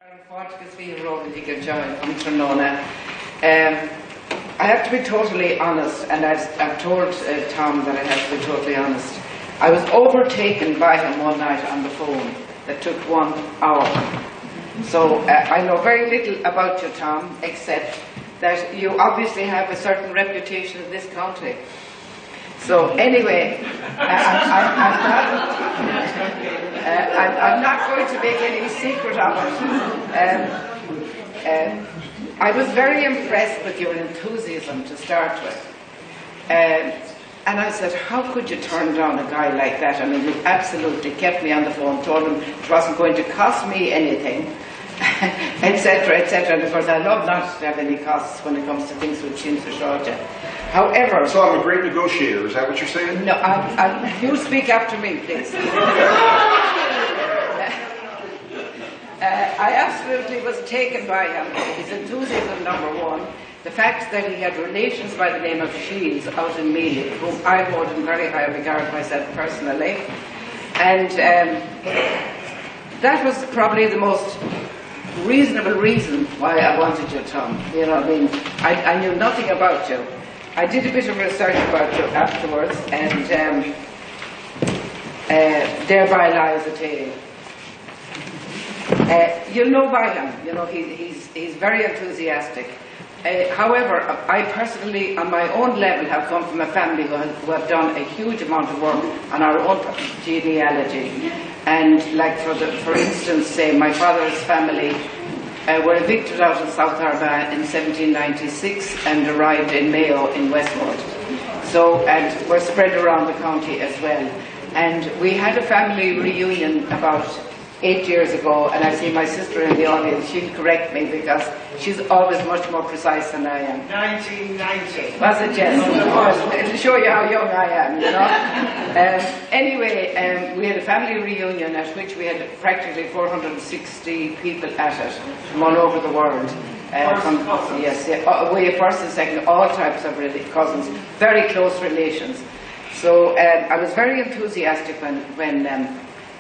I have to be totally honest, and I've told Tom that I have to be totally honest. I was overtaken by him one night on the phone that took 1 hour. So I know very little about you, Tom, except that you obviously have a certain reputation in this country. So anyway, I'm not going to make any secret of it. I was very impressed with your enthusiasm to start with. And I said, how could you turn down a guy like that? I mean, you absolutely kept me on the phone, told him it wasn't going to cost me anything, etc., etc. And of course, I love not to have any costs when it comes to things with Síamsa Sráide. However... So I'm a great negotiator, is that what you're saying? No, you speak after me, please. I absolutely was taken by him, his enthusiasm, number one. The fact that he had relations by the name of Shields out in Mayo, whom I hold in very high regard myself personally. And that was probably the most reasonable reason why I wanted you, Tom. You know, I mean, I knew nothing about you. I did a bit of research about you afterwards, and thereby lies a tale. You'll know by him, you know, he's very enthusiastic. However, I personally, on my own level, have come from a family who have done a huge amount of work on our own genealogy. And like, for instance, say, my father's family were evicted out of South Armagh in 1796 and arrived in Mayo in Westwood. So, and were spread around the county as well. And we had a family reunion about 8 years ago, and I see my sister in the audience. She'll correct me because she's always much more precise than I am. 1990. Was it, yes? Of course. It'll show you how young I am, you know. Anyway, we had a family reunion at which we had practically 460 people at it from all over the world. We first and second, all types of cousins, very close relations. So I was very enthusiastic when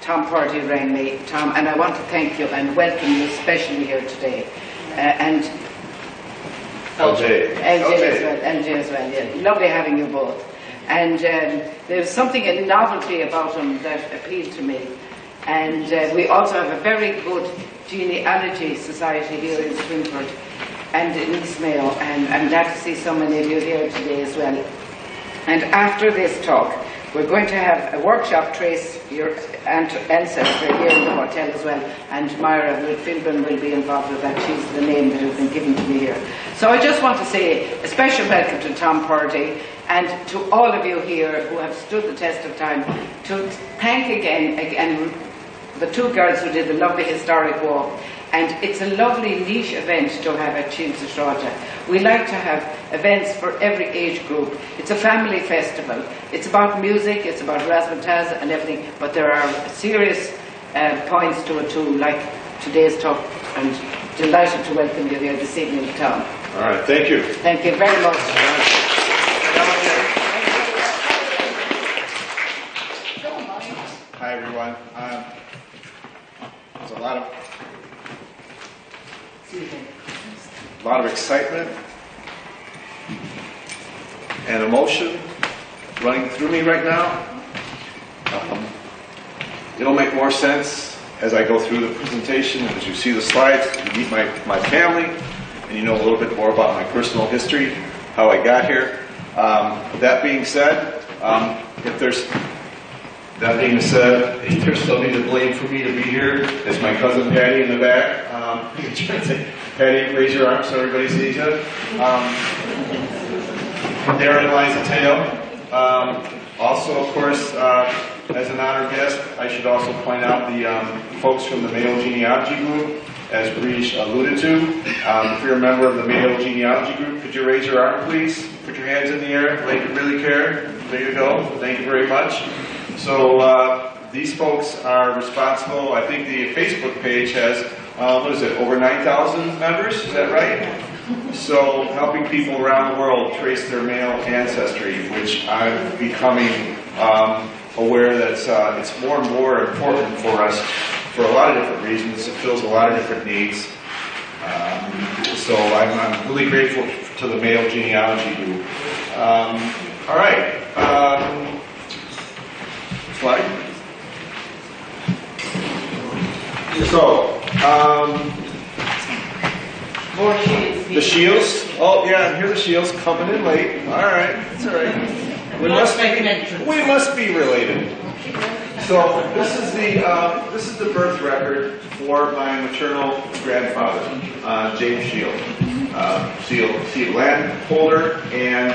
Tom Purdy rang me, Tom, and I want to thank you and welcome you especially here today. And LJ as well, yeah. Lovely having you both. And there's something, a novelty about him that appealed to me. And we also have a very good genealogy society here in Swinford and in East Mayo, and I'm glad to see so many of you here today as well. And after this talk, we're going to have a workshop, trace your ancestry here in the hotel as well, and Myra Philbin will be involved with that. She's the name that has been given to me here. So I just want to say a special welcome to Tom Purdy and to all of you here who have stood the test of time, to thank again the two girls who did the lovely historic walk. And it's a lovely niche event to have at Síamsa Sráide. We like to have events for every age group. It's a family festival. It's about music, it's about razzmatazz and everything, but there are serious points to it too, like today's talk. And delighted to welcome you here this evening, Tom. All right, thank you. Thank you very much. Hi, everyone. There's a lot of excitement and emotion running through me right now. It'll make more sense as I go through the presentation, as you see the slides, you meet my family, and you know a little bit more about my personal history, how I got here. That being said, if there's somebody to blame for me to be here, it's my cousin Patty in the back. Patty, raise your arm so everybody sees you. Therein lies the tale. Also, of course, as an honored guest, I should also point out the folks from the Mayo genealogy group, as Breach alluded to. If you're a member of the Mayo genealogy group, could you raise your arm, please? Put your hands in the air like you really care. There you go. Thank you very much. So these folks are responsible. I think the Facebook page has, over 9,000 members? Is that right? So helping people around the world trace their male ancestry, which I'm becoming aware that it's more and more important for us for a lot of different reasons. It fills a lot of different needs. So I'm really grateful to the Mayo genealogy group. All right. Slide. So, More shields. the Shields. Oh, yeah, here are the Shields coming in late. All right, that's all right. We must be related. So this is the birth record for my maternal grandfather, James Shield. Shield landholder, and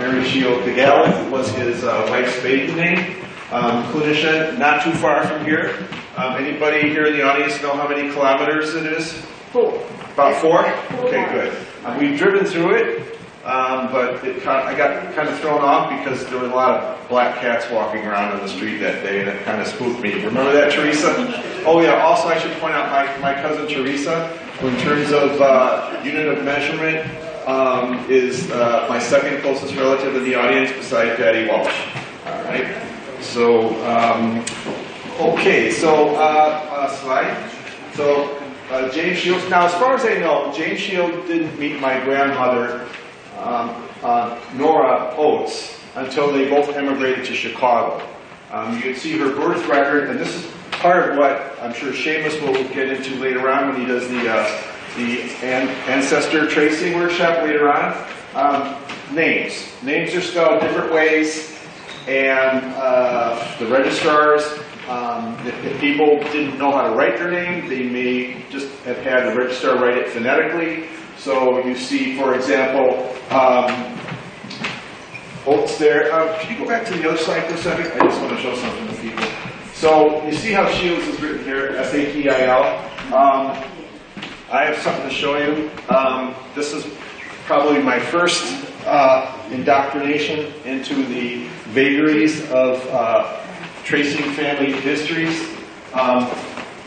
Mary Shield DeGallen was his wife's maiden name. Clinician, not too far from here. Anybody here in the audience know how many kilometers it is? 4. About 4? Okay, good. We've driven through it, but I got kind of thrown off because there were a lot of black cats walking around on the street that day, and it kind of spooked me. Remember that, Teresa? Oh yeah, also I should point out my cousin Teresa, who in terms of unit of measurement, is my second closest relative in the audience beside Patty Walsh. All right. So, okay, so slide. So, James Shields. Now, as far as I know, James Shield didn't meet my grandmother, Nora Oates, until they both emigrated to Chicago. You can see her birth record, and this is part of what I'm sure Seamus will get into later on when he does the ancestor tracing workshop later on. Names. Names are spelled different ways, and the registrars, if people didn't know how to write their name, they may just have had the registrar write it phonetically. So you see, for example, Oates there. Can you go back to the other slide for a second? I just want to show something to people. So you see how Shields is written here, S-A-T-I-L. I have something to show you. This is probably my first indoctrination into the vagaries of tracing family histories.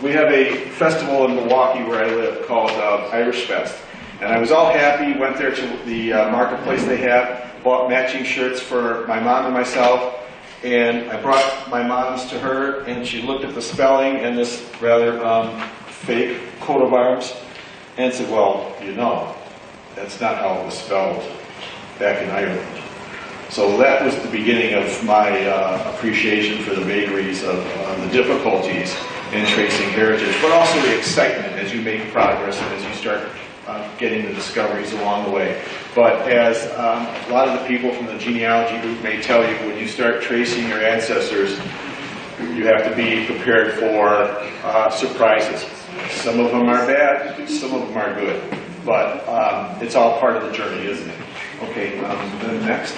We have a festival in Milwaukee where I live called Irish Fest. And I was all happy, went there to the marketplace they have, bought matching shirts for my mom and myself, and I brought my mom's to her, and she looked at the spelling and this rather fake coat of arms, and said, well, you know, that's not how it was spelled back in Ireland. So that was the beginning of my appreciation for the vagaries of the difficulties in tracing heritage, but also the excitement as you make progress and as you start getting the discoveries along the way. But as a lot of the people from the genealogy group may tell you, when you start tracing your ancestors, you have to be prepared for surprises. Some of them are bad, some of them are good. But it's all part of the journey, isn't it? Okay, then next.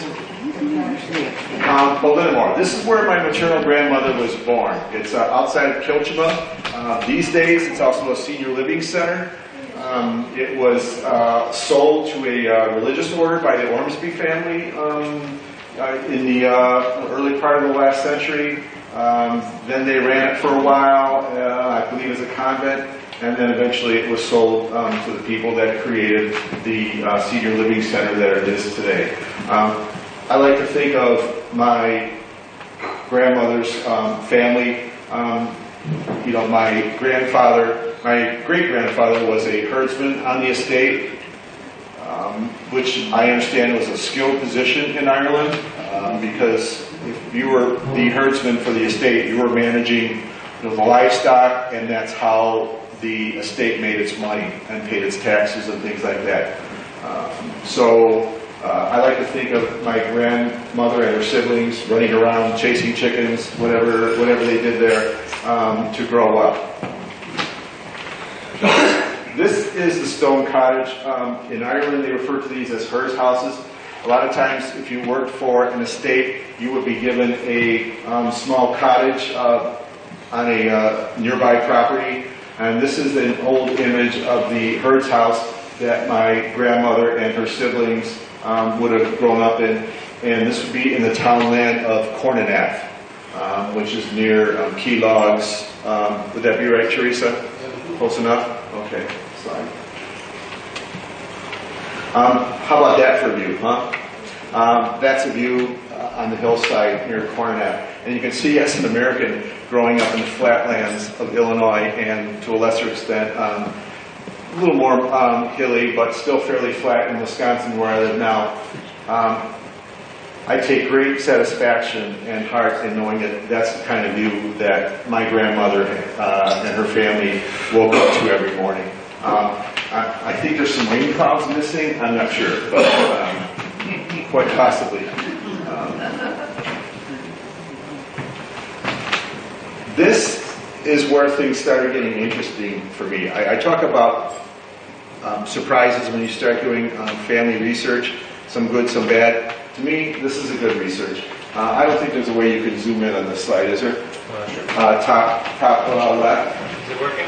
Baltimore. This is where my maternal grandmother was born. It's outside of Kilchima. These days, it's also a senior living center. It was sold to a religious order by the Ormsby family in the early part of the last century. Then they ran it for a while, I believe as a convent, and then eventually it was sold to the people that created the senior living center that it is today. I like to think of my grandmother's family. You know, my great-grandfather was a herdsman on the estate, which I understand was a skilled position in Ireland, because if you were the herdsman for the estate, you were managing the livestock, and that's how the estate made its money and paid its taxes and things like that. I like to think of my grandmother and her siblings running around chasing chickens, whatever they did there to grow up. This is the stone cottage. In Ireland, they refer to these as herds houses. A lot of times, if you worked for an estate, you would be given a small cottage on a nearby property. And this is an old image of the herds house that my grandmother and her siblings would have grown up in. And this would be in the townland of Corninath, which is near Keylogs. Would that be right, Teresa? Close enough? Okay, slide. How about that for a view, huh? That's a view on the hillside near Cornet. And you can see as an American growing up in the flatlands of Illinois and to a lesser extent a little more hilly but still fairly flat in Wisconsin where I live now. I take great satisfaction and heart in knowing that that's the kind of view that my grandmother and her family woke up to every morning. I think there's some rain clouds missing, I'm not sure, but quite possibly. This is where things started getting interesting for me. I talk about surprises when you start doing family research, some good, some bad. To me, this is a good research. I don't think there's a way you can zoom in on this slide, is there? Sure. Top left. Is it working?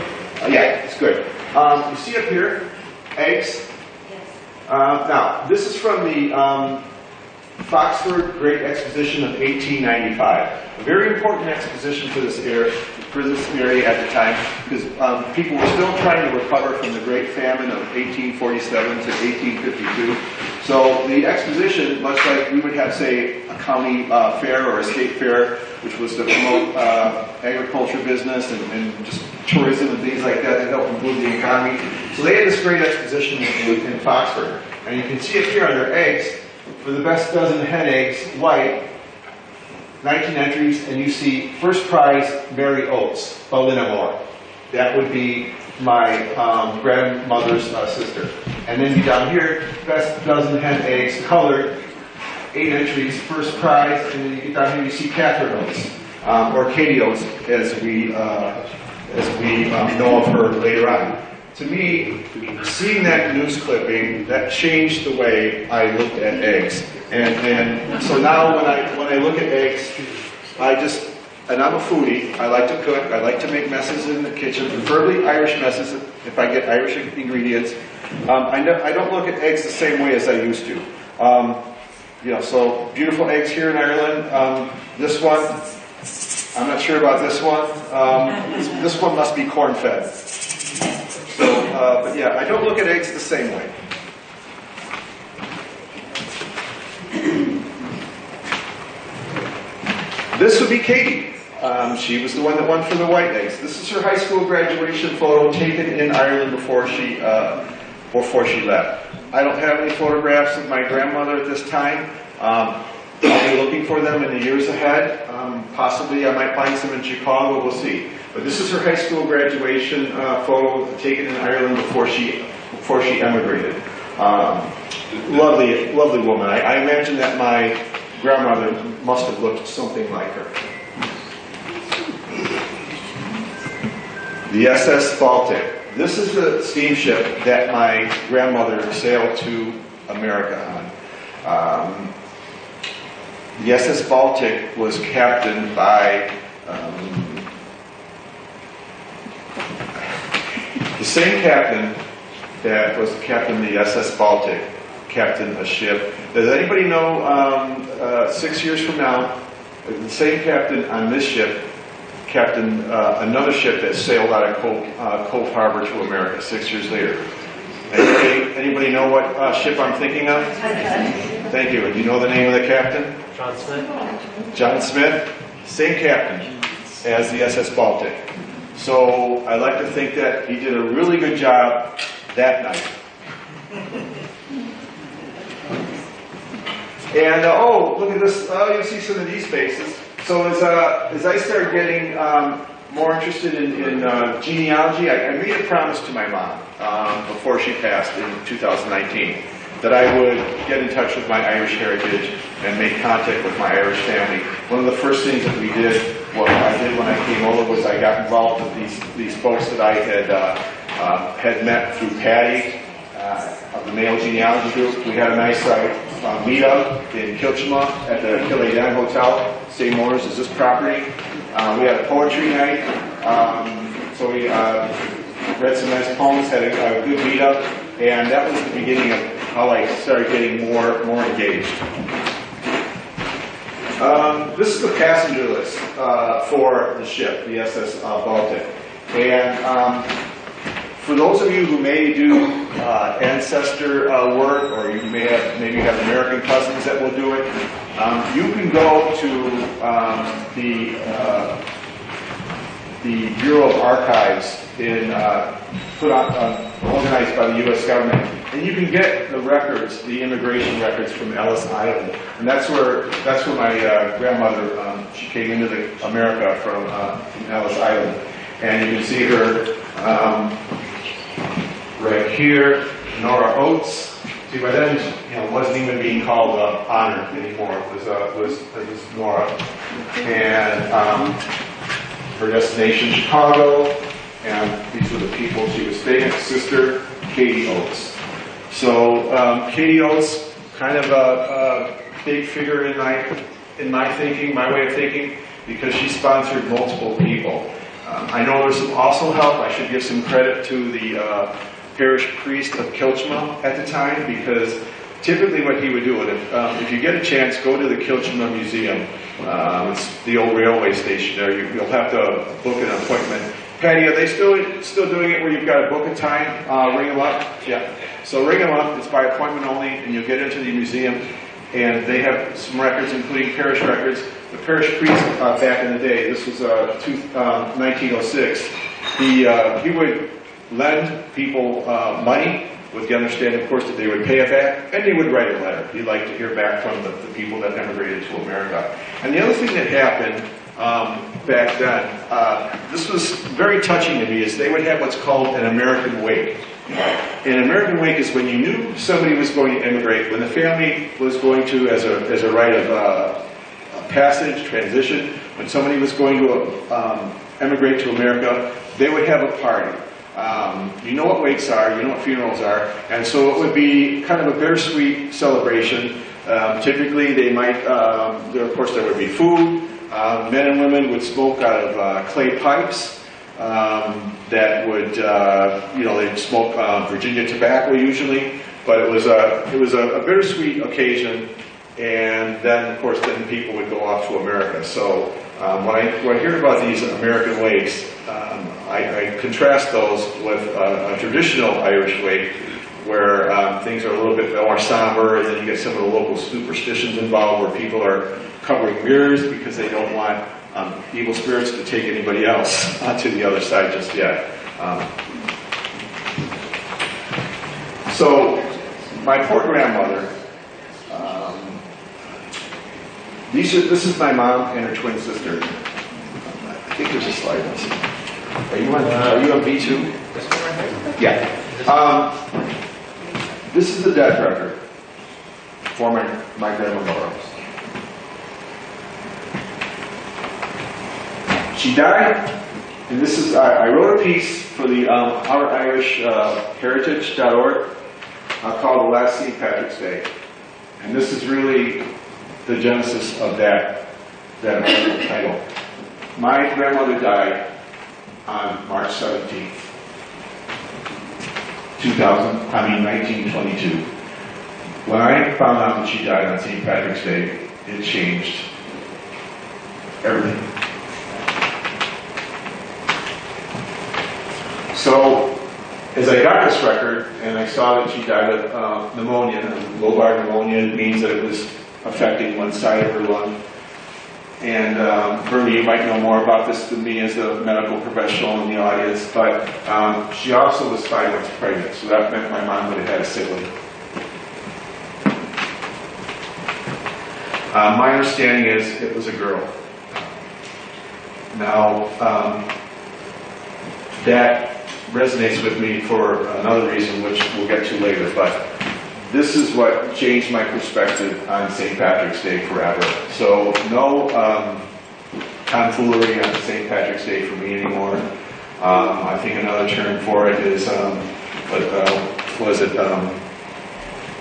Yeah, it's good. You see up here, eggs? Yes. Now, this is from the Foxford Great Exposition of 1895. A very important exposition for this area at the time, because people were still trying to recover from the Great Famine of 1847 to 1852. So the exposition, much like we would have, say, a county fair or a state fair, which was to promote agriculture business and just tourism and things like that to help improve the economy. So they had this great exposition in Foxford. And you can see it here under eggs. For the best dozen hen eggs, white, 19 entries, and you see first prize, Mary Oates, Ballinamore. That would be my grandmother's sister. And then you down here, best dozen hen eggs, colored, 8 entries, first prize, and then you get down here, you see Catherine Oates, or Katie Oates, as we know of her later on. To me, seeing that news clipping, that changed the way I looked at eggs. And so now when I look at eggs, and I'm a foodie, I like to cook, I like to make messes in the kitchen, preferably Irish messes if I get Irish ingredients. I don't look at eggs the same way as I used to. So beautiful eggs here in Ireland. This one, I'm not sure about this one. This one must be corn-fed. But yeah, I don't look at eggs the same way. This would be Katie. She was the one that won for the white eggs. This is her high school graduation photo taken in Ireland before she left. I don't have any photographs of my grandmother at this time. I'll be looking for them in the years ahead. Possibly I might find some in Chicago, we'll see. But this is her high school graduation photo taken in Ireland before she emigrated. Lovely woman. I imagine that my grandmother must have looked something like her. The SS Baltic. This is the steamship that my grandmother sailed to America on. The SS Baltic was captained by the same captain that was the captain of the SS Baltic, captained a ship. Does anybody know 6 years from now, the same captain on this ship captained another ship that sailed out of Cove Harbor to America 6 years later? Anybody know what ship I'm thinking of? Thank you. And do you know the name of the captain? John Smith. John Smith, same captain as the SS Baltic. So I like to think that he did a really good job that night. And look at this. You see some of these faces. So as I started getting more interested in genealogy, I made a promise to my mom before she passed in 2019 that I would get in touch with my Irish heritage and make contact with my Irish family. One of the first things that what I did when I came over was I got involved with these folks that I had met through Patty of the Mayo genealogy group. We had a nice meetup in Kilchima at the Killaydan Hotel. Same owners as this property. We had a poetry night, so we read some nice poems, had a good meetup, and that was the beginning of how I started getting more engaged. This is the passenger list for the ship, the SS Baltic. And for those of you who may do ancestor work, or you maybe have American American cousins that will do it. You can go to the Bureau of Archives organized by the U.S. government, and you can get the records, the immigration records from Ellis Island, and that's where my grandmother she came into America from Ellis Island, and you can see her right here, Nora Oates. See, by then, it wasn't even being called Honor anymore. It was Nora, and her destination, Chicago, and these were the people she was staying with. Sister, Katie Oates. So Katie Oates, kind of a big figure in my thinking, my way of thinking, because she sponsored multiple people. I know there's also help. I should give some credit to the parish priest of Kilchma at the time, because typically what he would do, and if you get a chance, go to the Kilchma Museum. It's the old railway station there. You'll have to book an appointment. Patty, are they still doing it where you've got to book a time? Ring them up? Yeah. So ring them up. It's by appointment only, and you'll get into the museum, and they have some records, including parish records. The parish priest back in the day, this was 1906, he would lend people money with the understanding, of course, that they would pay it back, and he would write a letter. He'd like to hear back from the people that emigrated to America. And the other thing that happened back then, this was very touching to me, is they would have what's called an American wake. An American wake is when you knew somebody was going to immigrate, when the family was going to, as a rite of passage, transition, when somebody was going to emigrate to America, they would have a party. You know what wakes are, you know what funerals are, and so it would be kind of a bittersweet celebration. Typically they might, of course there would be food. Men and women would smoke out of clay pipes that would, they'd smoke Virginia tobacco usually, but it was a bittersweet occasion. And then, of course, then people would go off to America. So when I hear about these American wakes, I contrast those with a traditional Irish wake, where things are a little bit more somber, and then you get some of the local superstitions involved, where people are covering mirrors because they don't want evil spirits to take anybody else onto the other side just yet. So my poor grandmother. This is my mom and her twin sister. I think there's a slide. Are you on B2? Yeah. This is the death record for my grandmother. She died, and this is, I wrote a piece for the OurIrishHeritage.org called The Last St. Patrick's Day. And this is really the genesis of that title. My grandmother died on March 17th, 1922. When I found out that she died on St. Patrick's Day, it changed everything. So, as I got this record and I saw that she died of pneumonia, and lobar pneumonia means that it was affecting one side of her lung. And Bernie, you might know more about this than me as a medical professional in the audience, but she also was 5 months pregnant, so that meant my mom would have had a sibling. My understanding is it was a girl. Now, that resonates with me for another reason, which we'll get to later, but this is what changed my perspective on St. Patrick's Day forever. So no tomfoolery on St. Patrick's Day for me anymore. I think another term for it is,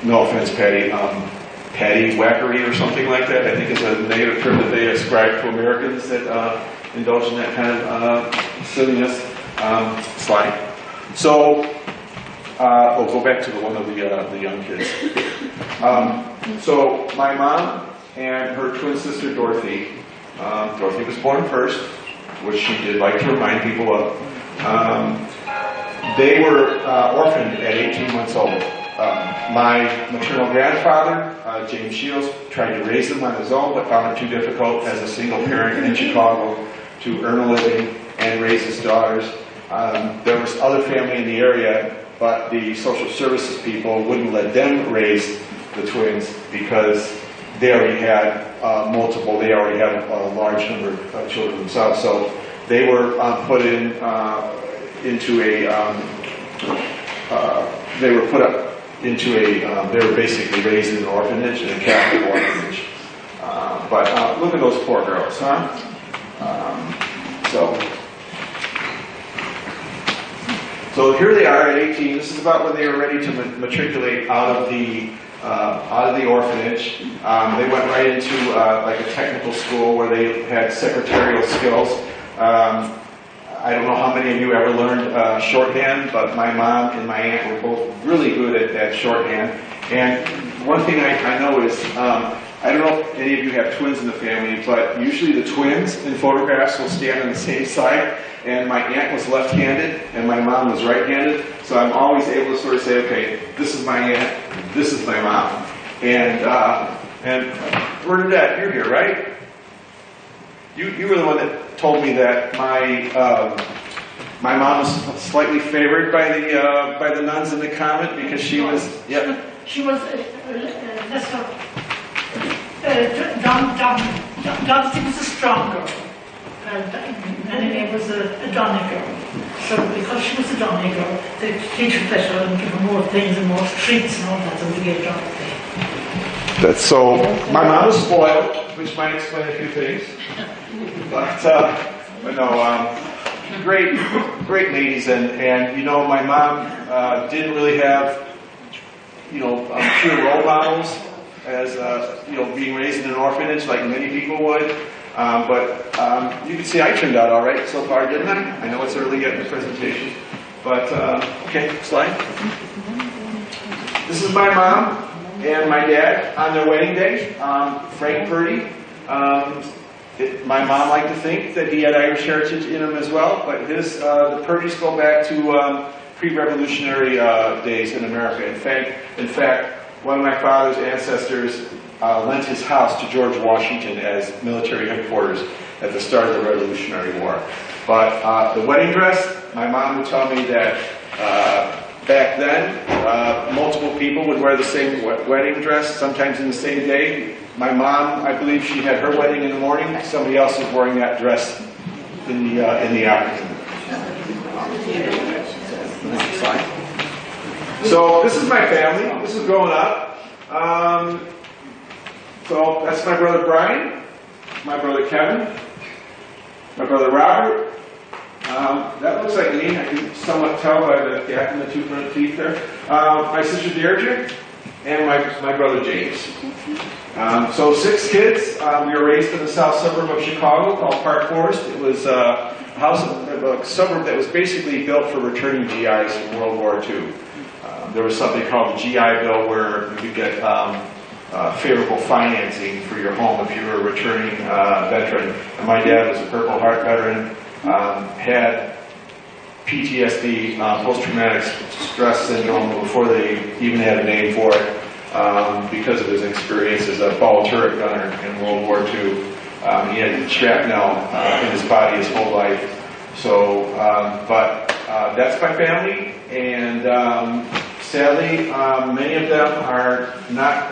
no offense, Patty, patty whackery or something like that, I think is a negative term that they ascribe to Americans that indulge in that kind of silliness. Slide. So, we'll go back to the one of the young kids. So, my mom and her twin sister Dorothy, Dorothy was born first, which she did like to remind people of. They were orphaned at 18 months old. My maternal grandfather, James Shields, tried to raise them on his own, but found it too difficult as a single parent in Chicago to earn a living and raise his daughters. There was other family in the area, but the social services people wouldn't let them raise the twins because they already had they already had a large number of children themselves. So they were put in into a they were put up into a they were basically raised in an orphanage, in a Catholic orphanage. But look at those poor girls, huh? So here they are at 18. This is about when they were ready to matriculate out of the orphanage. They went right into like a technical school where they had secretarial skills. I don't know how many of you ever learned shorthand, but my mom and my aunt were both really good at shorthand. And one thing I know is, I don't know if any of you have twins in the family, but usually the twins in photographs will stand on the same side. And my aunt was left-handed, and my mom was right-handed. So I'm always able to sort of say, okay, this is my aunt, this is my mom. And Bernadette, you're here, right? You were the one that told me that my mom was slightly favored by the nuns in the convent because she was she was Dorothy was a strong girl, and it was a Donny girl. So because she was a Donny girl, they treated her better and give her more things and more treats and all that, so we gave Dorothy. That's so. My mom was spoiled, which might explain a few things. But no, great ladies, and you know, my mom didn't really have pure role models as being raised in an orphanage like many people would. But you can see I turned out all right so far, didn't I? I know it's early yet in the presentation, but okay, slide. This is my mom and my dad on their wedding day. Frank Purdy. My mom liked to think that he had Irish heritage in him as well, but the Purdys go back to pre-revolutionary days in America. In fact, one of my father's ancestors lent his house to George Washington as military headquarters at the start of the Revolutionary War. But the wedding dress, my mom would tell me that back then, multiple people would wear the same wedding dress, sometimes in the same day. My mom, I believe she had her wedding in the morning. Somebody else was wearing that dress in the afternoon. So this is my family. This is growing up. So that's my brother Brian, my brother Kevin, my brother Robert. That looks like me. I can somewhat tell by the gap in the two front teeth there. My sister Deirdre, and my brother James. So 6 kids. We were raised in the south suburb of Chicago called Park Forest. It was a suburb that was basically built for returning GIs from World War II. There was something called the GI Bill where you could get favorable financing for your home if you were a returning veteran. And my dad was a Purple Heart veteran, had PTSD, post-traumatic stress syndrome, before they even had a name for it, because of his experience as a ball turret gunner in World War II. He had shrapnel in his body his whole life. So, but that's my family, and sadly, many of them are not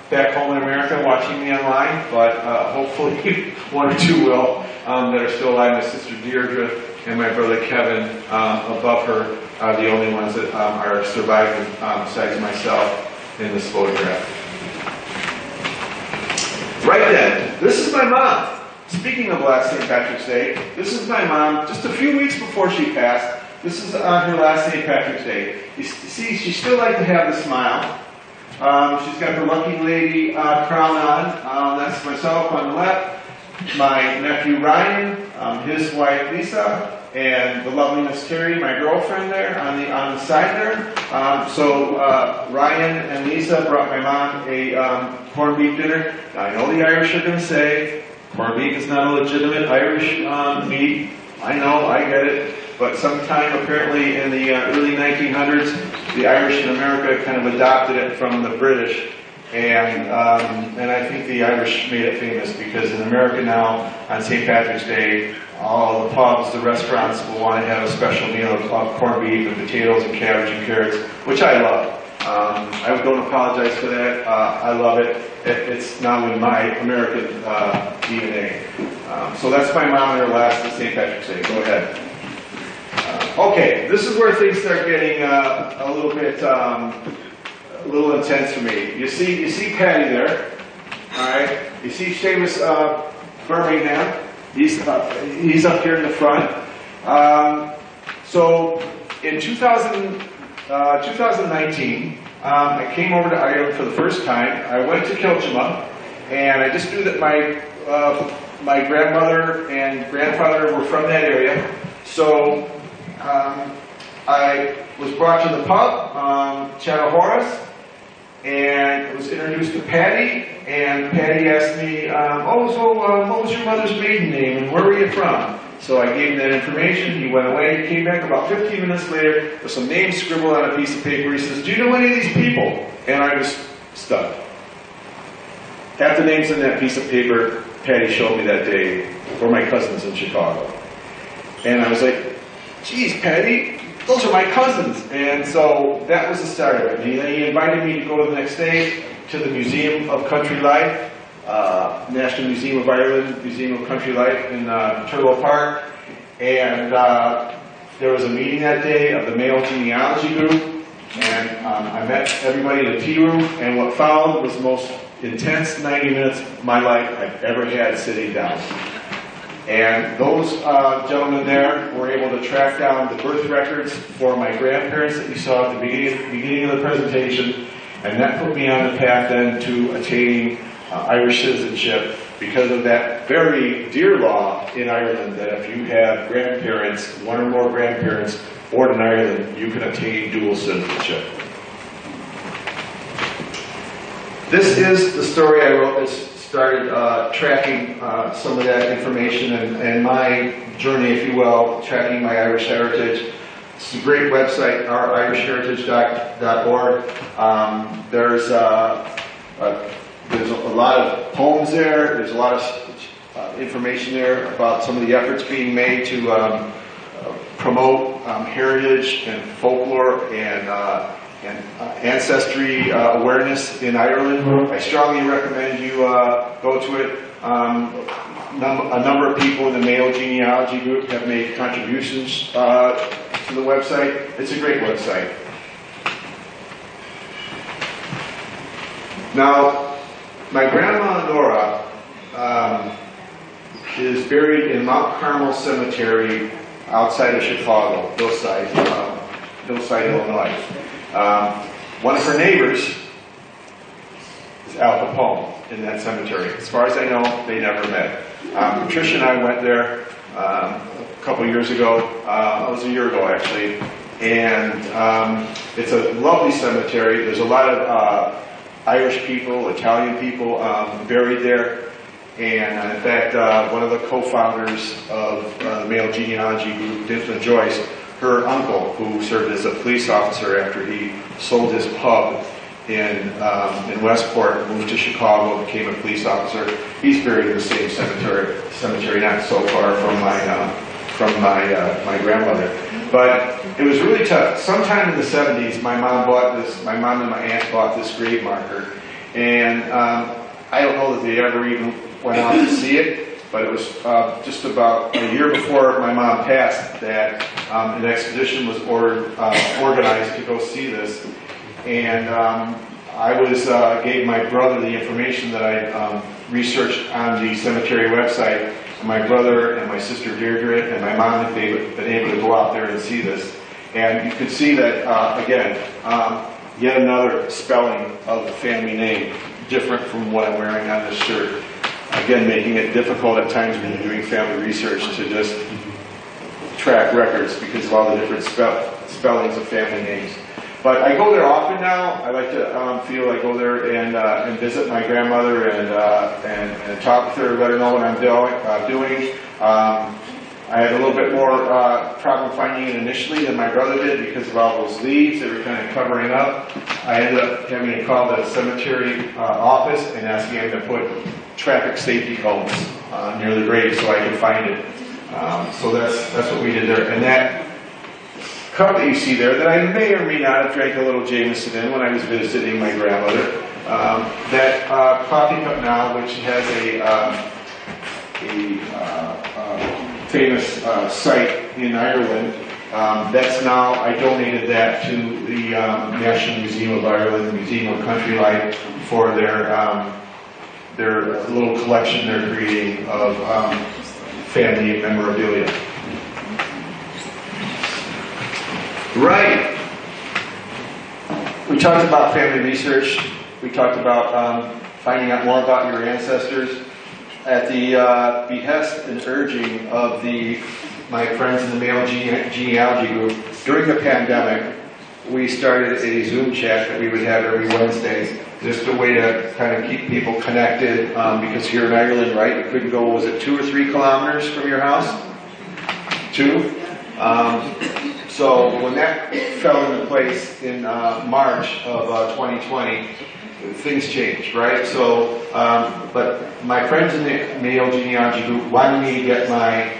back home in America watching me online, but hopefully 1 or 2 will that are still alive. My sister Deirdre and my brother Kevin above her are the only ones that are surviving besides myself in this photograph. Right then, this is my mom. Speaking of last St. Patrick's Day, this is my mom just a few weeks before she passed. This is on her last St. Patrick's Day. You see, she still liked to have the smile. She's got her lucky lady crown on. That's myself on the left. My nephew Ryan, his wife Lisa, and the lovely Miss Terry, my girlfriend there on the side there. So Ryan and Lisa brought my mom a corned beef dinner. Now, I know the Irish are going to say corned beef is not a legitimate Irish meat. I know, I get it. But sometime apparently in the early 1900s, the Irish in America kind of adopted it from the British, and I think the Irish made it famous because in America now, on St. Patrick's Day, all the pubs, the restaurants will want to have a special meal of corned beef and potatoes and cabbage and carrots, which I love. I don't apologize for that. I love it. It's now in my American DNA. So that's my mom and her last at St. Patrick's Day. Go ahead. Okay, this is where things start getting a little intense for me. You see Patty there. All right. You see Seamus Birmingham. He's up here in the front. So in 2019, I came over to Ireland for the first time. I went to Kilchima, and I just knew that my grandmother and grandfather were from that area. So I was brought to the pub, Chattahorras, and was introduced to Patty, and Patty asked me, what was your mother's maiden name, and where were you from? So I gave him that information. He went away. He came back about 15 minutes later with some names scribbled on a piece of paper. He says, do you know any of these people? And I was stuck. Half the names in that piece of paper Patty showed me that day were my cousins in Chicago. And I was like, geez, Patty, those are my cousins. And so that was the start of it. And then he invited me to go the next day to the Museum of Country Life, National Museum of Ireland, Museum of Country Life in Turlough Park. And there was a meeting that day of the Mayo genealogy group. And I met everybody in the tea room. And what followed was the most intense 90 minutes of my life I've ever had sitting down. And those gentlemen there were able to track down the birth records for my grandparents that you saw at the beginning of the presentation, and that put me on the path then to attaining Irish citizenship because of that very dear law in Ireland that if you have grandparents, one or more grandparents born in Ireland, you can attain dual citizenship. This is the story I wrote that started tracking some of that information and my journey, if you will, tracking my Irish heritage. It's a great website, ourishheritage.org. There's a lot of poems there. There's a lot of information there about some of the efforts being made to promote heritage and folklore and ancestry awareness in Ireland. I strongly recommend you go to it. A number of people in the Mayo genealogy group have made contributions to the website. It's a great website. Now, my grandma Nora is buried in Mount Carmel Cemetery outside of Chicago, Hillside, Illinois. One of her neighbors is Al Capone in that cemetery. As far as I know, they never met. Patricia and I went there a couple years ago. It was a year ago, actually. And it's a lovely cemetery. There's a lot of Irish people, Italian people buried there. And in fact, one of the co-founders of the Mayo genealogy group, Dinflin Joyce, her uncle, who served as a police officer after he sold his pub in Westport, moved to Chicago, became a police officer. He's buried in the same cemetery not so far from my grandmother. But it was really tough. Sometime in the 70s, my mom and my aunt bought this grave marker, and I don't know that they ever even went out to see it. But it was just about a year before my mom passed that an expedition was organized to go see this. And I gave my brother the information that I researched on the cemetery website. My brother and my sister Deirdre and my mom had been able to go out there and see this. And you could see that, again, yet another spelling of the family name, different from what I'm wearing on this shirt. Again, making it difficult at times when you're doing family research to just track records because of all the different spellings of family names. But I go there often now. I like to feel I go there and visit my grandmother and talk with her, let her know what I'm doing. I I had a little bit more problem finding it initially than my brother did because of all those leaves that were kind of covering up. I ended up having to call the cemetery office and asking them to put traffic safety cones near the grave so I could find it. So that's what we did there. And that cup that you see there, that I may or may not have drank a little Jameson in when I was visiting my grandmother, that coffee cup now, which has a famous site in Ireland, that's now, I donated that to the National Museum of Ireland, Museum of Country Life, for their little collection they're creating of family memorabilia. Right. We talked about family research. We talked about finding out more about your ancestors. At the behest and urging of my friends in the Mayo genealogy group, during the pandemic, we started a Zoom chat that we would have every Wednesday, just a way to kind of keep people connected, because here in Ireland, right, you couldn't go, was it 2 or 3 kilometers from your house? 2? So when that fell into place in March of 2020, things changed, right? So, but my friends in the Mayo genealogy group wanted me to get my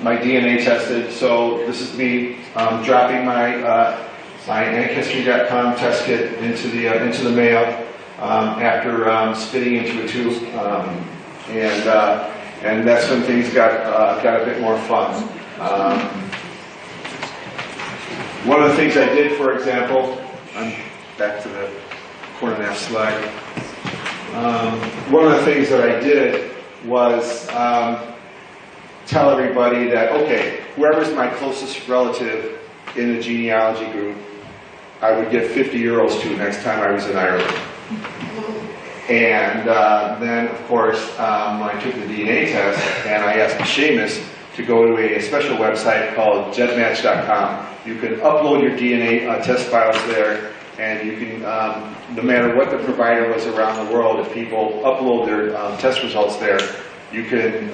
my DNA tested. So this is me dropping my my ancestry.com test kit into the mail after spitting into a tube, and that's when things got a bit more fun. One of the things I did, for example, I'm back to the coordinate slide. One of the things that I did was tell everybody that, okay, whoever's my closest relative in the genealogy group, I would give 50 euros to next time I was in Ireland. And then, of course, when I took the DNA test, and I asked Seamus to go to a special website called gedmatch.com. You can upload your DNA test files there, and you can, no matter what the provider was around the world, if people upload their test results there, you can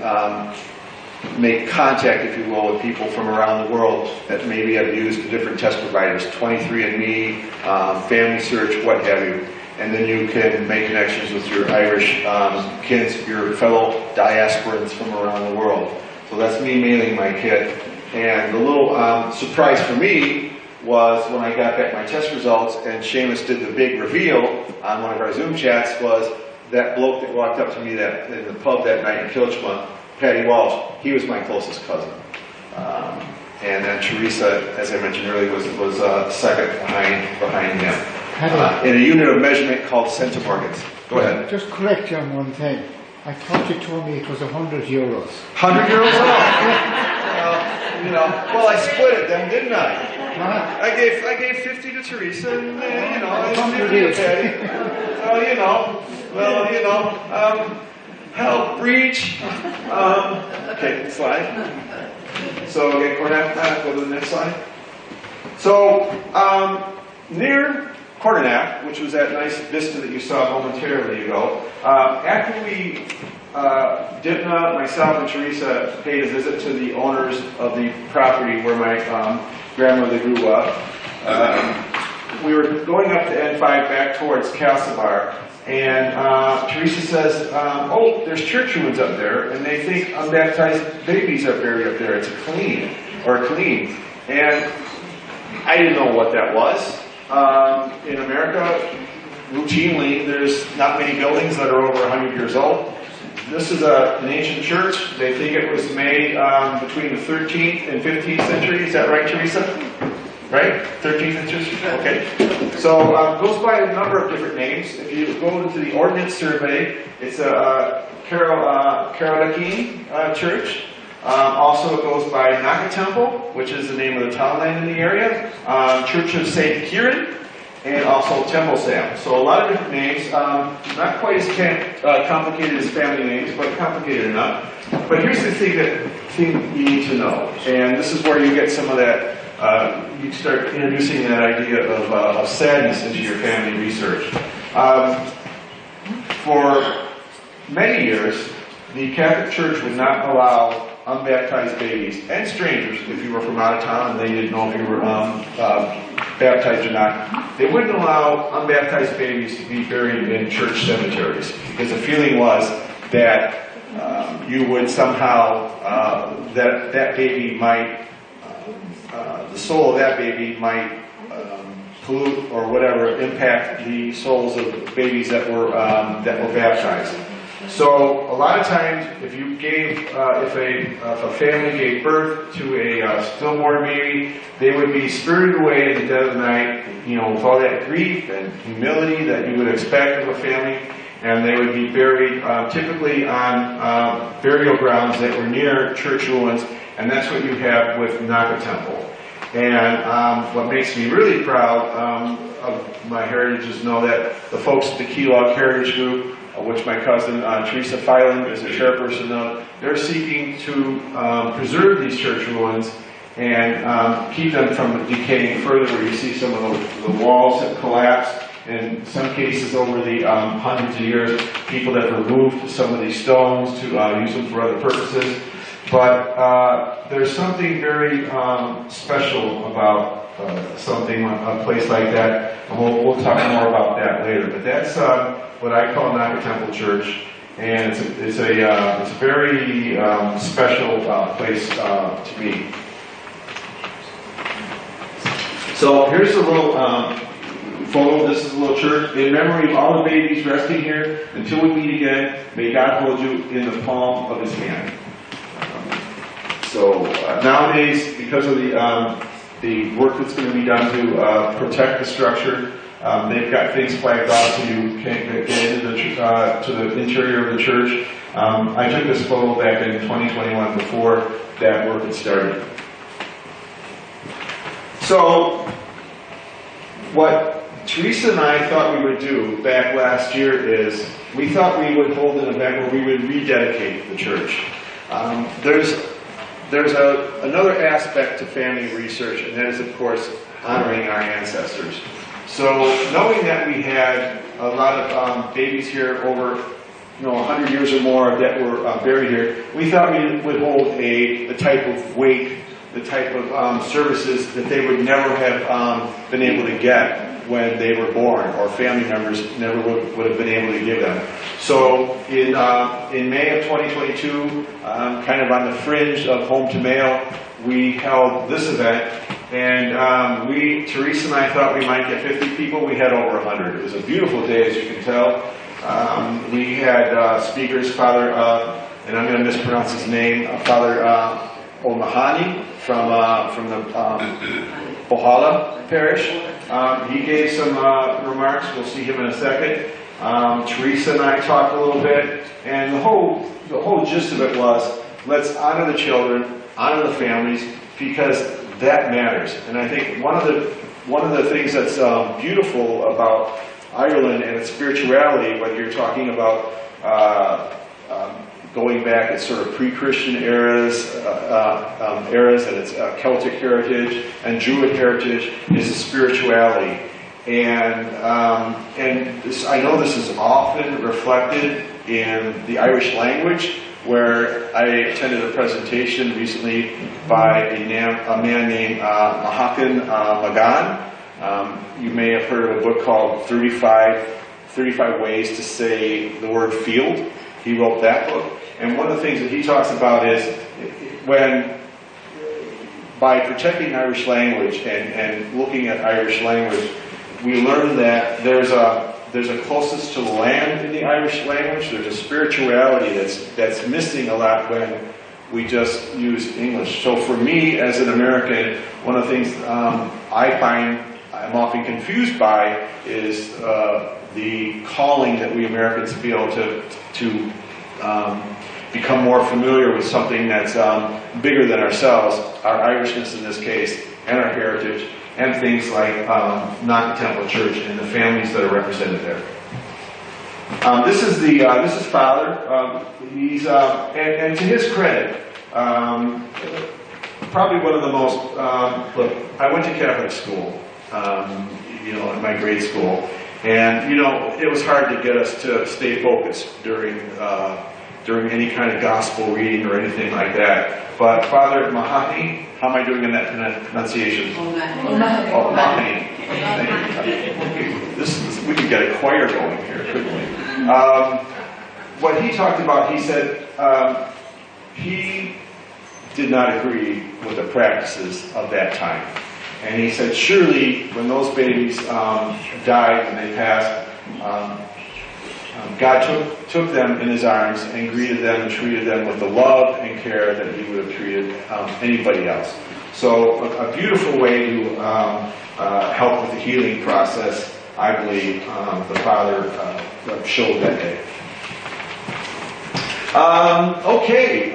make contact, if you will, with people from around the world that maybe have used different test providers, 23andMe, Family Search, what have you. And then you can make connections with your Irish kids, your fellow diasporans from around the world. So that's me mailing my kit. And the little surprise for me was when I got back my test results and Seamus did the big reveal on one of our Zoom chats, was that bloke that walked up to me in the pub that night in Kilchma, Paddy Walsh. He was my closest cousin. And then Teresa, as I mentioned earlier, was second behind him. In a unit of measurement called centimorgans. Go ahead. Just correct you on one thing. I thought you told me it was 100 euros. 100 euros off. Well, I split it then, didn't I? Huh? I gave 50 to Teresa, and I gave 50 to Patty. So help, breach. Okay, slide. So okay, Cornette, go to the next slide. So near Cornette, which was that nice vista that you saw momentarily ago, after we Dipna, myself, and Teresa paid a visit to the owners of the property where my grandmother grew up. We were going up to N5 back towards Castlebar, and Teresa says, oh, there's church ruins up there, and they think unbaptized babies are buried up there. It's a clean. And I didn't know what that was. In America, routinely, there's not many buildings that are over 100 years old. This is an ancient church. They think it was made between the 13th and 15th century. Is that right, Teresa? Right? 13th century? Okay. So it goes by a number of different names. If you go into the Ordnance Survey, it's a Karadakeen church. Also, it goes by Naka Temple, which is the name of the townland in the area. Church of St. Kieran, and also Temple Sam. So a lot of different names, not quite as complicated as family names, but complicated enough. But here's the thing you need to know, and this is where you get some of that, you start introducing that idea of sadness into your family research. For many years, the Catholic Church would not allow unbaptized babies and strangers, if you were from out of town and they didn't know if you were baptized or not, they wouldn't allow unbaptized babies to be buried in church cemeteries because the feeling was that you would somehow, that baby might, the soul of that baby might pollute or whatever, impact the souls of babies that were baptized. So a lot of times, if you gave, if a family gave birth to a stillborn baby, they would be spirited away in the dead of the night, you know, with all that grief and humility that you would expect of a family, and they would be buried typically on burial grounds that were near church ruins, and that's what you have with Naka Temple. And what makes me really proud of my heritage is to know that the folks at the Keelog Heritage Group, which my cousin Teresa Filan is a chairperson of, they're seeking to preserve these church ruins and keep them from decaying further, where you see some of the walls have collapsed. In some cases over the hundreds of years, people have removed some of these stones to use them for other purposes. But there's something very special about a place like that, and we'll talk more about that later. But that's what I call Naka Temple Church, and it's a very special place to me. So here's a little photo. This is a little church in memory of all the babies resting here. Until we meet again, may God hold you in the palm of His hand. So nowadays, because of the work that's going to be done to protect the structure, they've got things flagged off so you can't get into to the interior of the church. I took this photo back in 2021 before that work had started. So what Teresa and I thought we would do back last year is we thought we would hold an event where we would rededicate the church. There's another aspect to family research, and that is, of course, honoring our ancestors. So knowing that we had a lot of babies here over 100 years or more that were buried here, we thought we would hold the type of wake, the type of services that they would never have been able to get when they were born, or family members never would have been able to give them. So in May of 2022, kind of on the fringe of Home to Mayo, we held this event, and Teresa and I thought we might get 50 people. We had over 100. It was a beautiful day, as you can tell. We had speakers, Father, and I'm going to mispronounce his name, Father O'Mahony from the Bohala Parish. He gave some remarks. We'll see him in a second. Teresa and I talked a little bit, and the whole gist of it was, let's honor the children, honor the families, because that matters. And I think one of the things that's beautiful about Ireland and its spirituality, whether you're talking about going back at sort of pre-Christian eras and its Celtic heritage and Druid heritage, is the spirituality. And I know this is often reflected in the Irish language, where I attended a presentation recently by a man named Mahakan Magan. You may have heard of a book called 35 Ways to Say the Word Field. He wrote that book. And one of the things that he talks about is by protecting Irish language and looking at Irish language, we learn that there's a closeness to the land in the Irish language. There's a spirituality that's missing a lot when we just use English. So for me, as an American, one of the things I find I'm often confused by is the calling that we Americans feel to become more familiar with something that's bigger than ourselves, our Irishness in this case, and our heritage, and things like Naka Temple Church and the families that are represented there. This is Father. He's and to his credit, probably one of the most. Look, I went to Catholic school, in my grade school, and it was hard to get us to stay focused during during any kind of gospel reading or anything like that. But Father Mahani, how am I doing in that pronunciation? Oh, Mahani. We could get a choir going here, couldn't we? What he talked about, he said he did not agree with the practices of that time. And he said, surely when those babies died and they passed, God took them in his arms and greeted them and treated them with the love and care that he would have treated anybody else. So a beautiful way to help with the healing process, I believe, the Father showed that day. Okay,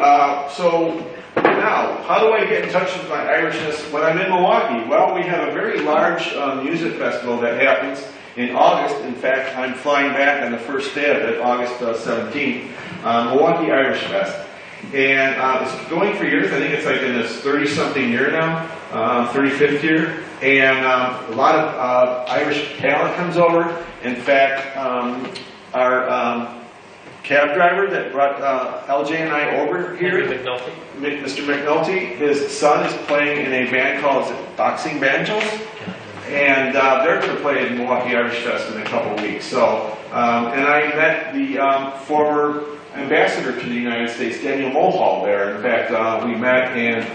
so now, how do I get in touch with my Irishness when I'm in Milwaukee? Well, we have a very large music festival that happens in August. In fact, I'm flying back on the first day of it, August 17th, Milwaukee Irish Fest. And it's going for years. I think it's like in its 30-something year now, 35th year. And a lot of Irish talent comes over. In fact, our cab driver that brought LJ and I over here, Mr. McNulty, his son is playing in a band called Boxing Banjos, and they're going to play at Milwaukee Irish Fest in a couple of weeks. So, and I met the former ambassador to the United States, Daniel Mulhall, there. In fact, we met, and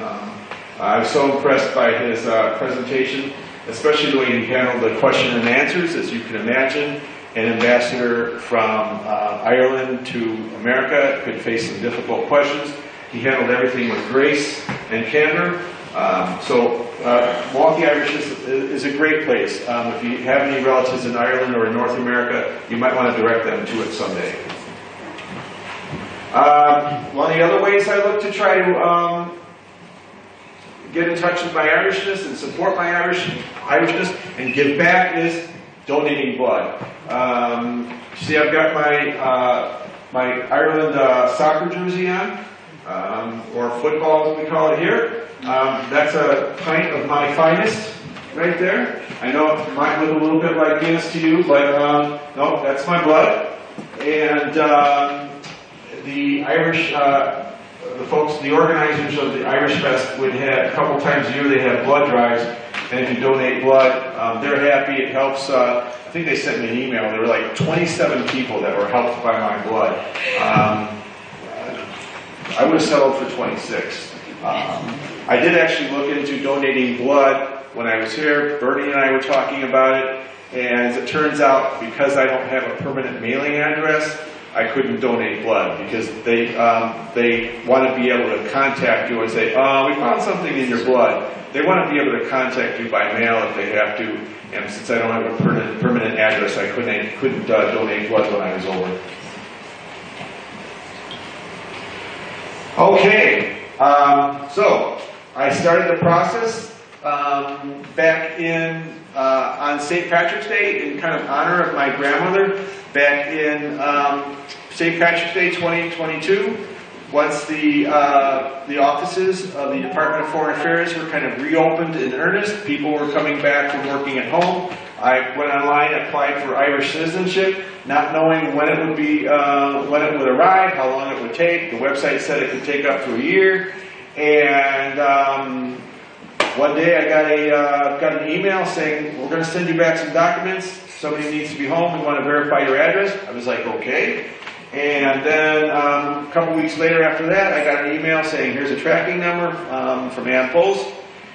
I was so impressed by his presentation, especially the way he handled the question and answers, as you can imagine. An ambassador from Ireland to America could face some difficult questions. He handled everything with grace and candor. So Milwaukee Irish is a great place. If you have any relatives in Ireland or in North America, you might want to direct them to it someday. One of the other ways I look to try to get in touch with my Irishness and support my Irishness and give back is donating blood. See, I've got my Ireland soccer jersey on, or football as we call it here. That's a pint of my finest right there. I know it might look a little bit like Guinness to you, but no, that's my blood. And the Irish, the folks, the organizers of the Irish Fest would have, a couple times a year, they have blood drives. And if you donate blood, they're happy. It helps. I think they sent me an email. There were like 27 people that were helped by my blood. I would have settled for 26. I did actually look into donating blood when I was here. Bernie and I were talking about it. And as it turns out, because I don't have a permanent mailing address, I couldn't donate blood because they want to be able to contact you and say, we found something in your blood. They want to be able to contact you by mail if they have to. And since I don't have a permanent address, I couldn't donate blood when I was over. Okay, so I started the process back in on St. Patrick's Day in kind of honor of my grandmother back in St. Patrick's Day 2022. Once the offices of the Department of Foreign Affairs were kind of reopened in earnest, people were coming back from working at home. I went online, applied for Irish citizenship, not knowing when it would be, when it would arrive, how long it would take. The website said it could take up to a year, and one day I got an email saying, we're going to send you back some documents. Somebody needs to be home. We want to verify your address. I was like, okay. And then a couple weeks later after that, I got an email saying, here's a tracking number from Ann Post.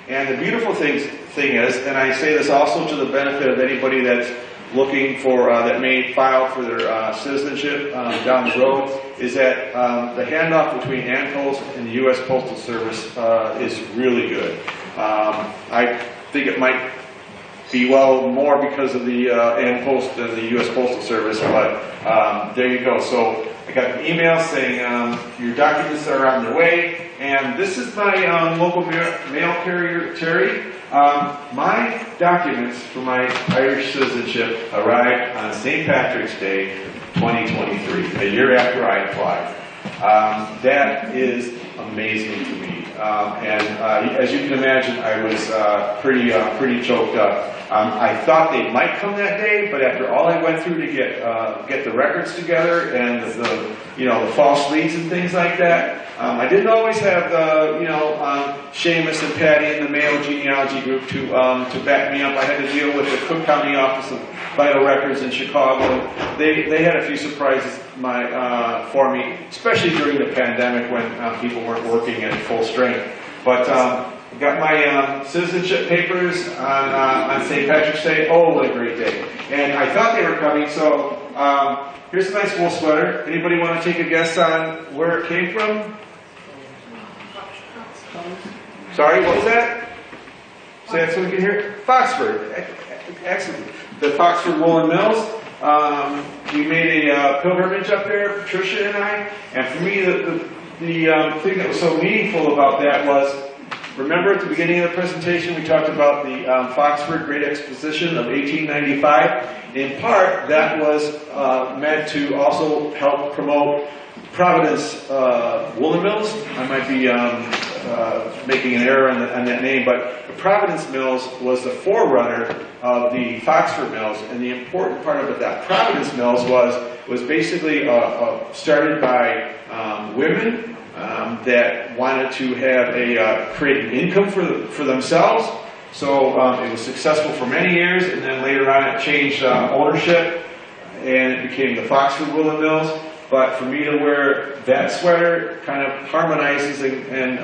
And the beautiful thing is, and I say this also to the benefit of anybody that's looking for, that may file for their citizenship down the road, is that the handoff between Ann Post and the U.S. Postal Service is really good. I think it might be more because of the Ann Post than the U.S. Postal Service, but there you go. So I got an email saying your documents are on their way, and this is my local mail carrier, Terry. My documents for my Irish citizenship arrived on St. Patrick's Day 2023, a year after I applied. That is amazing to me. As you can imagine, I was pretty choked up. I thought they might come that day, but after all I went through to get the records together and the false leads and things like that, I didn't always have the Seamus and Patty and the Mayo genealogy group to back me up. I had to deal with the Cook County Office of Vital Records in Chicago. They had a few surprises for me, especially during the pandemic when people weren't working at full strength. But got my citizenship papers on St. Patrick's Day. Oh, what a great day. And I thought they were coming, so here's a nice wool sweater. Anybody want to take a guess on where it came from? Sorry, what was that? Say that so we can hear it. Foxford. Excellent. The Foxford Woolen Mills. We made a pilgrimage up there, Patricia and I. And for me, the thing that was so meaningful about that was, remember at the beginning of the presentation we talked about the Foxford Great Exposition of 1895? In part, that was meant to also help promote Providence Woolen Mills. I might be making an error on that name, but the Providence Mills was the forerunner of the Foxford Mills, and the important part of that Providence Mills was basically started by women that wanted to have create an income for themselves. So it was successful for many years, and then later on it changed ownership, and it became the Foxford Woolen Mills. But for me to wear that sweater kind of harmonizes and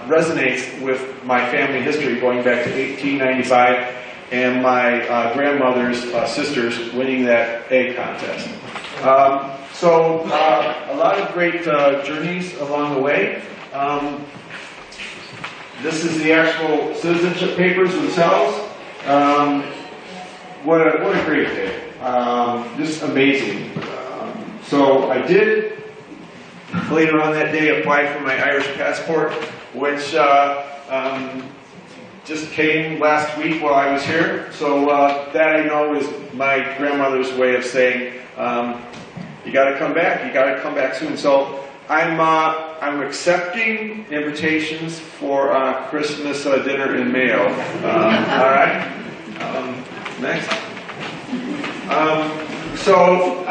resonates with my family history going back to 1895 and my grandmother's sisters winning that egg contest. So a lot of great journeys along the way. This is the actual citizenship papers themselves. What a great day. Just amazing. So I did, later on that day, apply for my Irish passport, which just came last week while I was here. So that I know is my grandmother's way of saying, you got to come back. You got to come back soon. So I'm accepting invitations for Christmas dinner in Mayo. All right. Next. So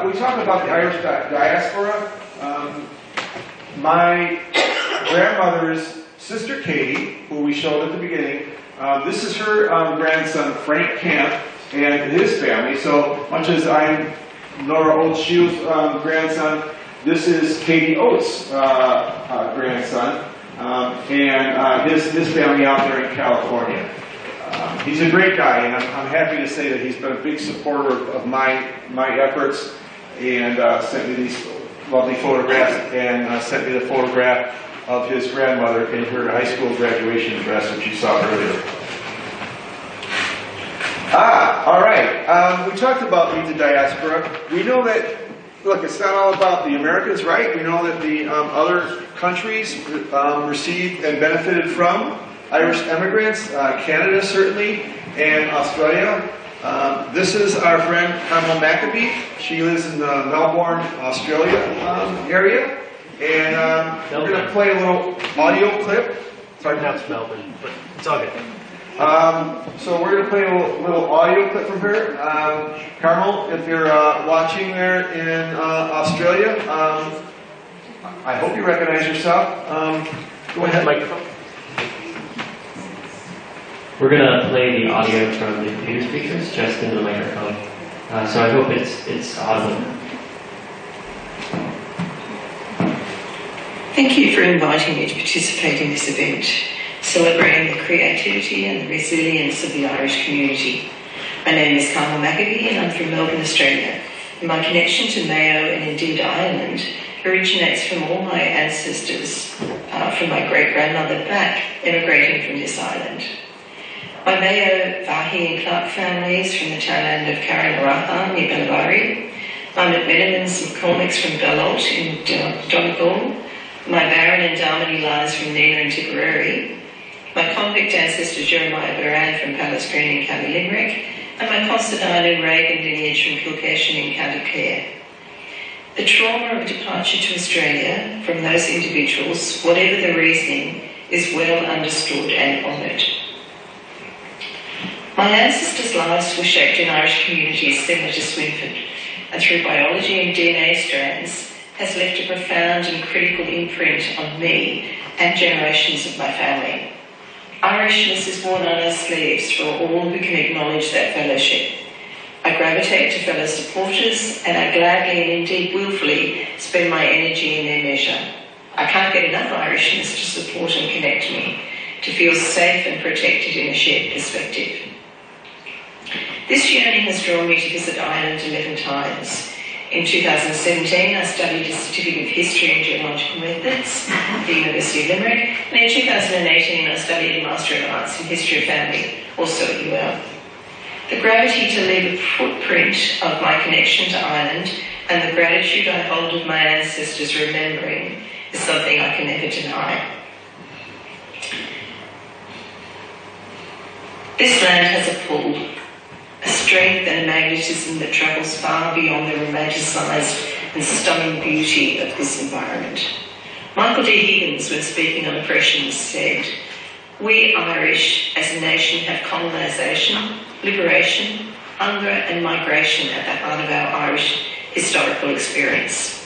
we talk about the Irish diaspora. My grandmother's sister Katie, who we showed at the beginning, this is her grandson Frank Camp and his family. So much as I'm Nora Oates-Shue's grandson, this is Katie Oates' grandson, and his family out there in California. He's a great guy, and I'm happy to say that he's been a big supporter of my efforts, and sent me these lovely photographs, and sent me the photograph of his grandmother in her high school graduation dress, which you saw earlier. All right. We talked about Meet the Diaspora. We know that, look, it's not all about the Americans, right? We know that the other countries received and benefited from Irish immigrants, Canada certainly, and Australia. This is our friend Carmel Maccabee. She lives in the Melbourne, Australia area. And we're going to play a little audio clip. Sorry, that's Melbourne, but it's all good. So we're going to play a little audio clip from her. Carmel, if you're watching there in Australia, I hope you recognize yourself. Go ahead. Microphone. We're going to play the audio from the computer speakers just into the microphone. So I hope it's audible. Thank you for inviting me to participate in this event, celebrating the creativity and the resilience of the Irish community. My name is Carmel Maccabee and I'm from Melbourne, Australia. And my connection to Mayo and indeed Ireland originates from all my ancestors, from my great-grandmother back, emigrating from this island. My Mayo, Vahi and Clark families from the townland of Carrigaratha near Bellabari. My McMenamins and Cormacks from Bellolt in Donegal. My Baron and Darmody lies from Nina and Tipperary. My convict ancestor Jeremiah Baran from Palace Green in County Limerick. And my Constantine and Reagan lineage from Kilkeshan in County Clare. The trauma of departure to Australia from those individuals, whatever the reasoning, is well understood and honoured. My ancestors' lives were shaped in Irish communities similar to Swinford, and through biology and DNA strands has left a profound and critical imprint on me and generations of my family. Irishness is worn on our sleeves for all who can acknowledge that fellowship. I gravitate to fellow supporters, and I gladly and indeed willfully spend my energy in their measure. I can't get enough Irishness to support and connect me, to feel safe and protected in a shared perspective. This yearning has drawn me to visit Ireland 11 times. In 2017, I studied a Certificate of History and Geological Methods at the University of Limerick, and in 2018, I studied a Master of Arts in History of Family, also at UL. The gravity to leave a footprint of my connection to Ireland and the gratitude I hold of my ancestors remembering is something I can never deny. This land has a pull, a strength and a magnetism that travels far beyond the romanticised and stunning beauty of this environment. Michael D. Higgins, when speaking on oppression, said, "We Irish as a nation have colonisation, liberation, hunger and migration at the heart of our Irish historical experience."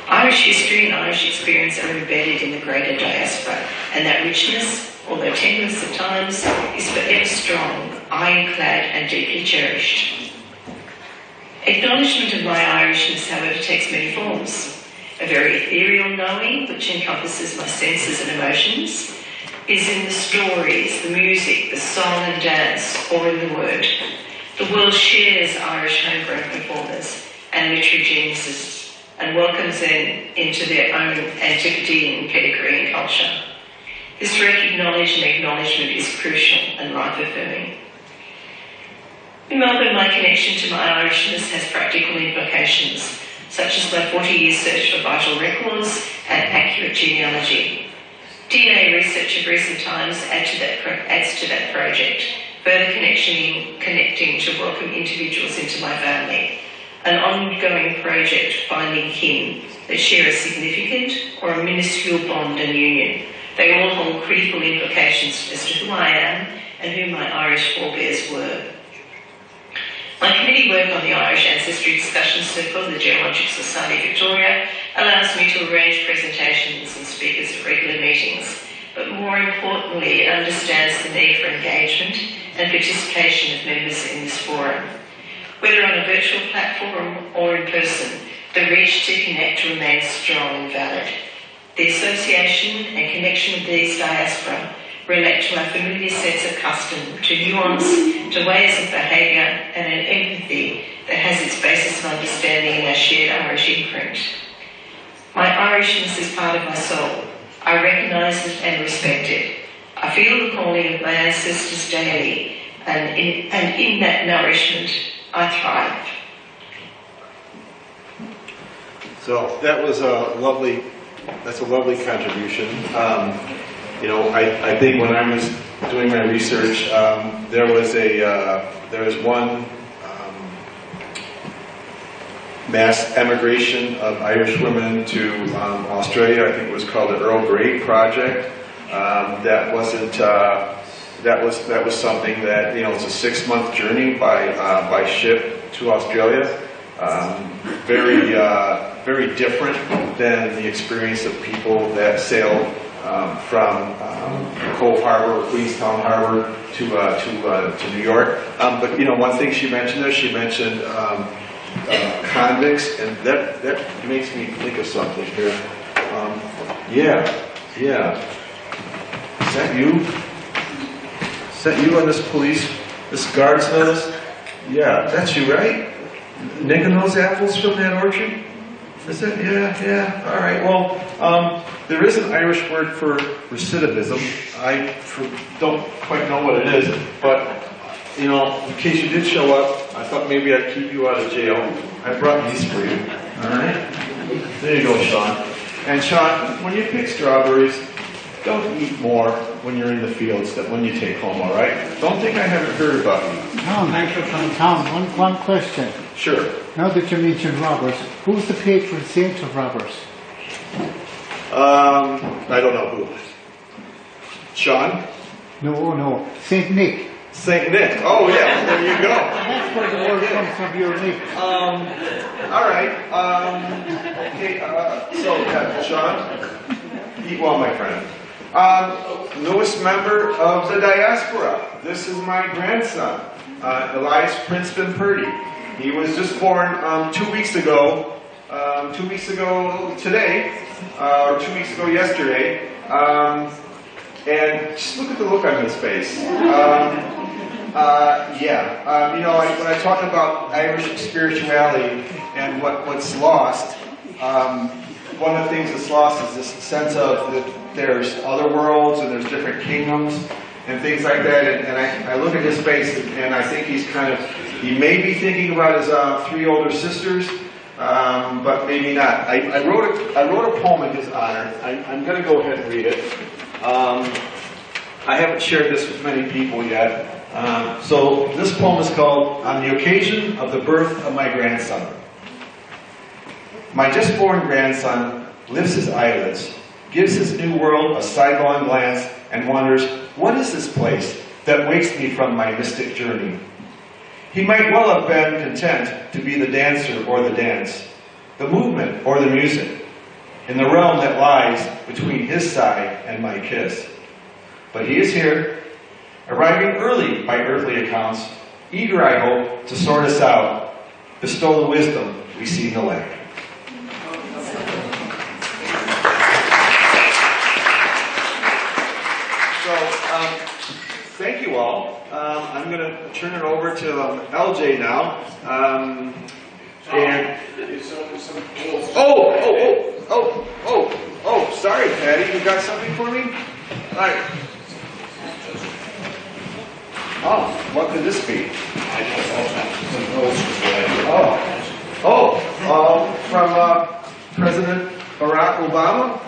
Irish history and Irish experience are embedded in the greater diaspora, and that richness, although tenuous at times, is forever strong, ironclad and deeply cherished. Acknowledgement of my Irishness, however, takes many forms. A very ethereal knowing, which encompasses my senses and emotions, is in the stories, the music, the song and dance, or in the word. The world shares Irish homegrown performers and literary geniuses and welcomes them into their own Antipodean pedigree and culture. This recognized and acknowledgement is crucial and life-affirming. In Melbourne, my connection to my Irishness has practical implications, such as my 40-year search for vital records and accurate genealogy. DNA research of recent times adds to that project, further connecting to welcome individuals into my family, an ongoing project finding kin that share a significant or a minuscule bond and union. They all hold critical implications as to who I am and who my Irish forebears were. My committee work on the Irish Ancestry Discussion Circle of the Geological Society of Victoria allows me to arrange presentations and speakers at regular meetings, but more importantly, it understands the need for engagement and participation of members in this forum. Whether on a virtual platform or in person, the reach to connect remains strong and valid. The association and connection of these diaspora relate to our familiar sense of custom, to nuance, to ways of behaviour and an empathy that has its basis of understanding in our shared Irish imprint. My Irishness is part of my soul. I recognise it and respect it. I feel the calling of my ancestors daily, and in that nourishment, I thrive. So that was that's a lovely contribution. I think when I was doing my research, there was one mass emigration of Irish women to Australia. I think it was called the Earl Grey Project. That was something that it's a 6-month journey by ship to Australia. Very different than the experience of people that sail from Cove Harbour or Queenstown Harbour to New York. But one thing she mentioned there, she mentioned convicts, and that makes me think of something here. Yeah. Is that you? Is that you on this guard's notice? Yeah, that's you, right? Nicking those apples from that orchard? Is it? Yeah. All right. Well, there is an Irish word for recidivism. I don't quite know what it is, but in case you did show up, I thought maybe I'd keep you out of jail. I brought these for you. All right. There you go, Sean. And Sean, when you pick strawberries, don't eat more when you're in the fields than when you take home. All right? Don't think I haven't heard about you. Tom, one question. Sure. Now that you mentioned robbers, who's the patron saint of robbers? I don't know who. Sean? No. St. Nick. St. Nick. Oh, yeah, there you go. That's where the word comes from, your Nick. All right. Okay, Sean, eat well, my friend. Newest member of the Diaspora. This is my grandson, Elias Princeton Purdy. He was just born 2 weeks ago. 2 weeks ago today, or 2 weeks ago yesterday. And just look at the look on his face. You know, when I talk about Irish spirituality and what's lost, one of the things that's lost is this sense of that there's other worlds and there's different kingdoms and things like that. And I look at his face and I think he may be thinking about his 3 older sisters, but maybe not. I wrote a poem in his honor. I'm going to go ahead and read it. I haven't shared this with many people yet. So this poem is called On the Occasion of the Birth of My Grandson. My just born grandson lifts his eyelids, gives his new world a sidelong glance, and wonders, what is this place that wakes me from my mystic journey? He might well have been content to be the dancer or the dance, the movement or the music, in the realm that lies between his side and my kiss. But he is here, arriving early by earthly accounts, eager, I hope, to sort us out, bestow the wisdom we see in the lack. So, thank you all. I'm going to turn it over to LJ now. Sorry, Patty, you got something for me? All right. Oh, what could this be? From President Barack Obama.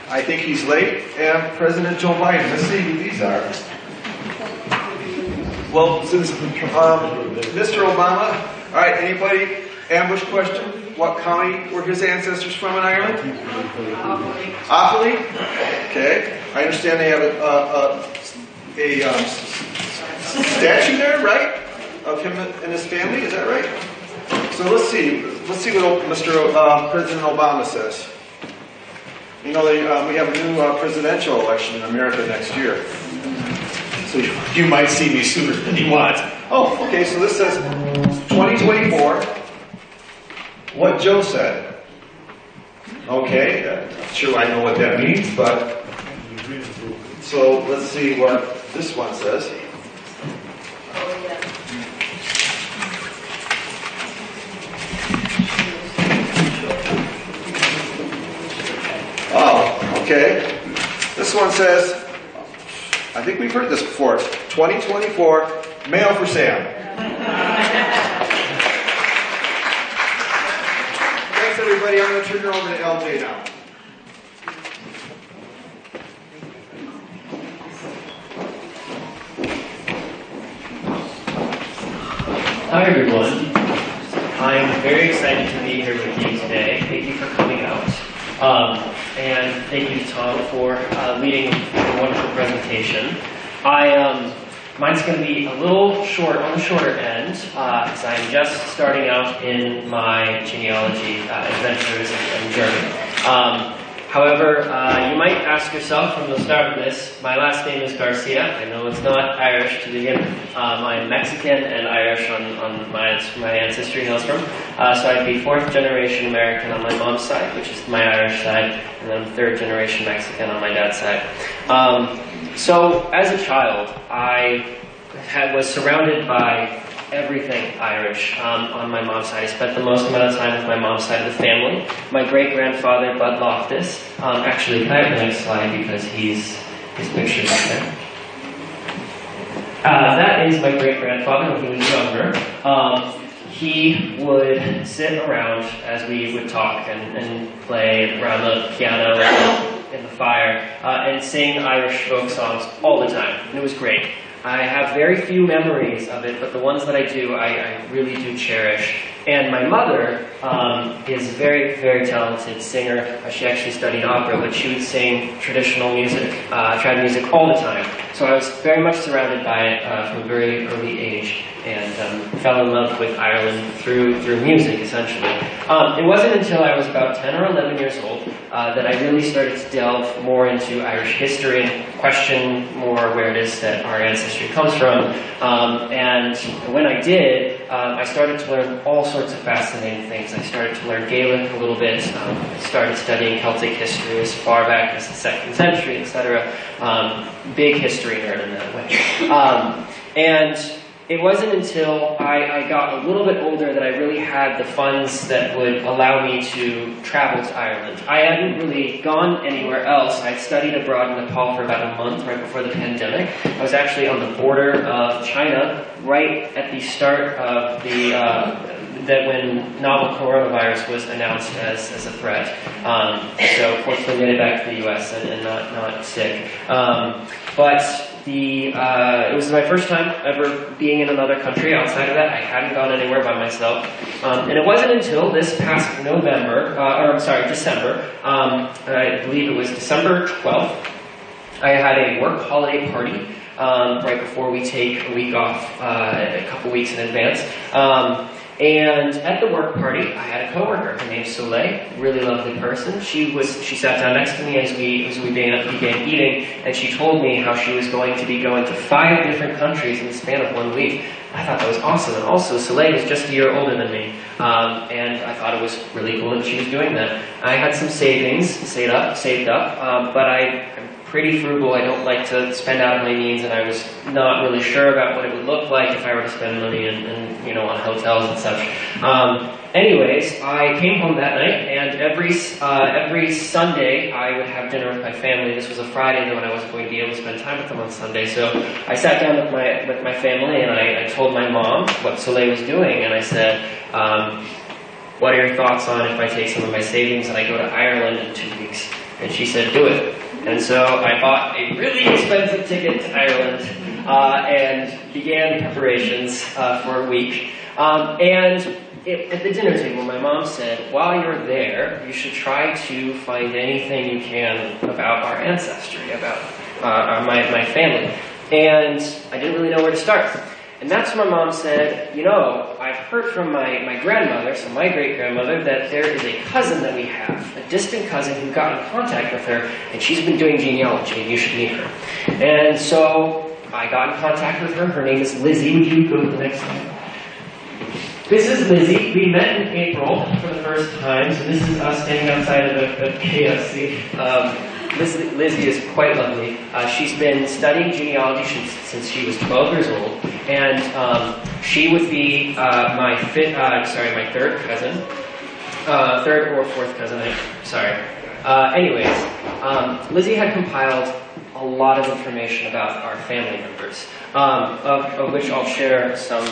I think he's late, and President Joe Biden. Let's see who these are. Well, since Mr. Obama, all right, anybody, ambush question? What county were his ancestors from in Ireland? Offaly. Okay. I understand they have a statue there, right? Of him and his family, is that right? So let's see what Mr. President Obama says. You know, we have a new presidential election in America next year. So you might see me sooner than you want. Oh, okay, so this says 2024, what Joe said. Okay, not sure I know what that means, but... So let's see what this one says. Oh, okay. This one says, I think we've heard this before, 2024, Mayo for Sam. Thanks everybody, I'm going to turn it over to LJ now. Hi everyone. I'm very excited to be here with you today. Thank you for coming out. And thank you to Tom for leading a wonderful presentation. Mine's going to be a little short, on the shorter end, because I'm just starting out in my genealogy adventures and journey. However, you might ask yourself from the start of this, my last name is Garcia. I know it's not Irish to begin with. I'm Mexican and Irish on my ancestry hails from. So I'd be 4th generation American on my mom's side, which is my Irish side, and then 3rd generation Mexican on my dad's side. So as a child, I was surrounded by everything Irish on my mom's side. I spent the most amount of time with my mom's side of the family. My great-grandfather, Bud Loftus, actually, can I have the next slide because his picture's up there. That is my great-grandfather when he was younger. He would sit around as we would talk and play around the piano in the fire and sing Irish folk songs all the time, and it was great. I have very few memories of it, but the ones that I do, I really do cherish. And my mother is a very, very talented singer. She actually studied opera, but she would sing traditional music, trad music all the time. So I was very much surrounded by it from a very early age, and fell in love with Ireland through music, essentially. It wasn't until I was about 10 or 11 years old that I really started to delve more into Irish history and question more where it is that our ancestry comes from. And when I did, I started to learn all sorts of fascinating things. I started to learn Gaelic a little bit, started studying Celtic history as far back as the 2nd century, etc. Big history nerd in that way. And it wasn't until I got a little bit older that I really had the funds that would allow me to travel to Ireland. I hadn't really gone anywhere else. I studied abroad in Nepal for about a month right before the pandemic. I was actually on the border of China right at the start of that when novel coronavirus was announced as a threat. So fortunately made it back to the US and not sick. But it was my first time ever being in another country. Outside of that, I hadn't gone anywhere by myself. And it wasn't until this past December, I believe it was December 12th, I had a work holiday party right before we take a week off, a couple weeks in advance. And at the work party, I had a coworker. Her name's Soleil, really lovely person. She sat down next to me as we began eating, and she told me how she was going to be going to 5 different countries in the span of 1 week. I thought that was awesome. And also, Soleil was just a year older than me, and I thought it was really cool that she was doing that. I had some savings saved up, but I'm pretty frugal. I don't like to spend out of my means, and I was not really sure about what it would look like if I were to spend money on hotels and such. Anyways, I came home that night, and every Sunday I would have dinner with my family. This was a Friday, though, when I wasn't going to be able to spend time with them on Sunday. So I sat down with my family, and I told my mom what Soleil was doing, and I said, what are your thoughts on if I take some of my savings and I go to Ireland in 2 weeks? And she said, do it. And so I bought a really expensive ticket to Ireland and began preparations for a week. At the dinner table, my mom said, while you're there, you should try to find anything you can about our ancestry, about my family. And I didn't really know where to start. And that's when my mom said, I've heard from my grandmother, so my great-grandmother, that there is a cousin that we have, a distant cousin who got in contact with her, and she's been doing genealogy, and you should meet her. And so I got in contact with her. Her name is Lizzie. Would you go to the next slide? This is Lizzie. We met in April for the first time, so this is us standing outside of the KFC. Lizzie is quite lovely. She's been studying genealogy since she was 12 years old, and she would be my third cousin, third or fourth cousin. Lizzie had compiled a lot of information about our family members, of which I'll share some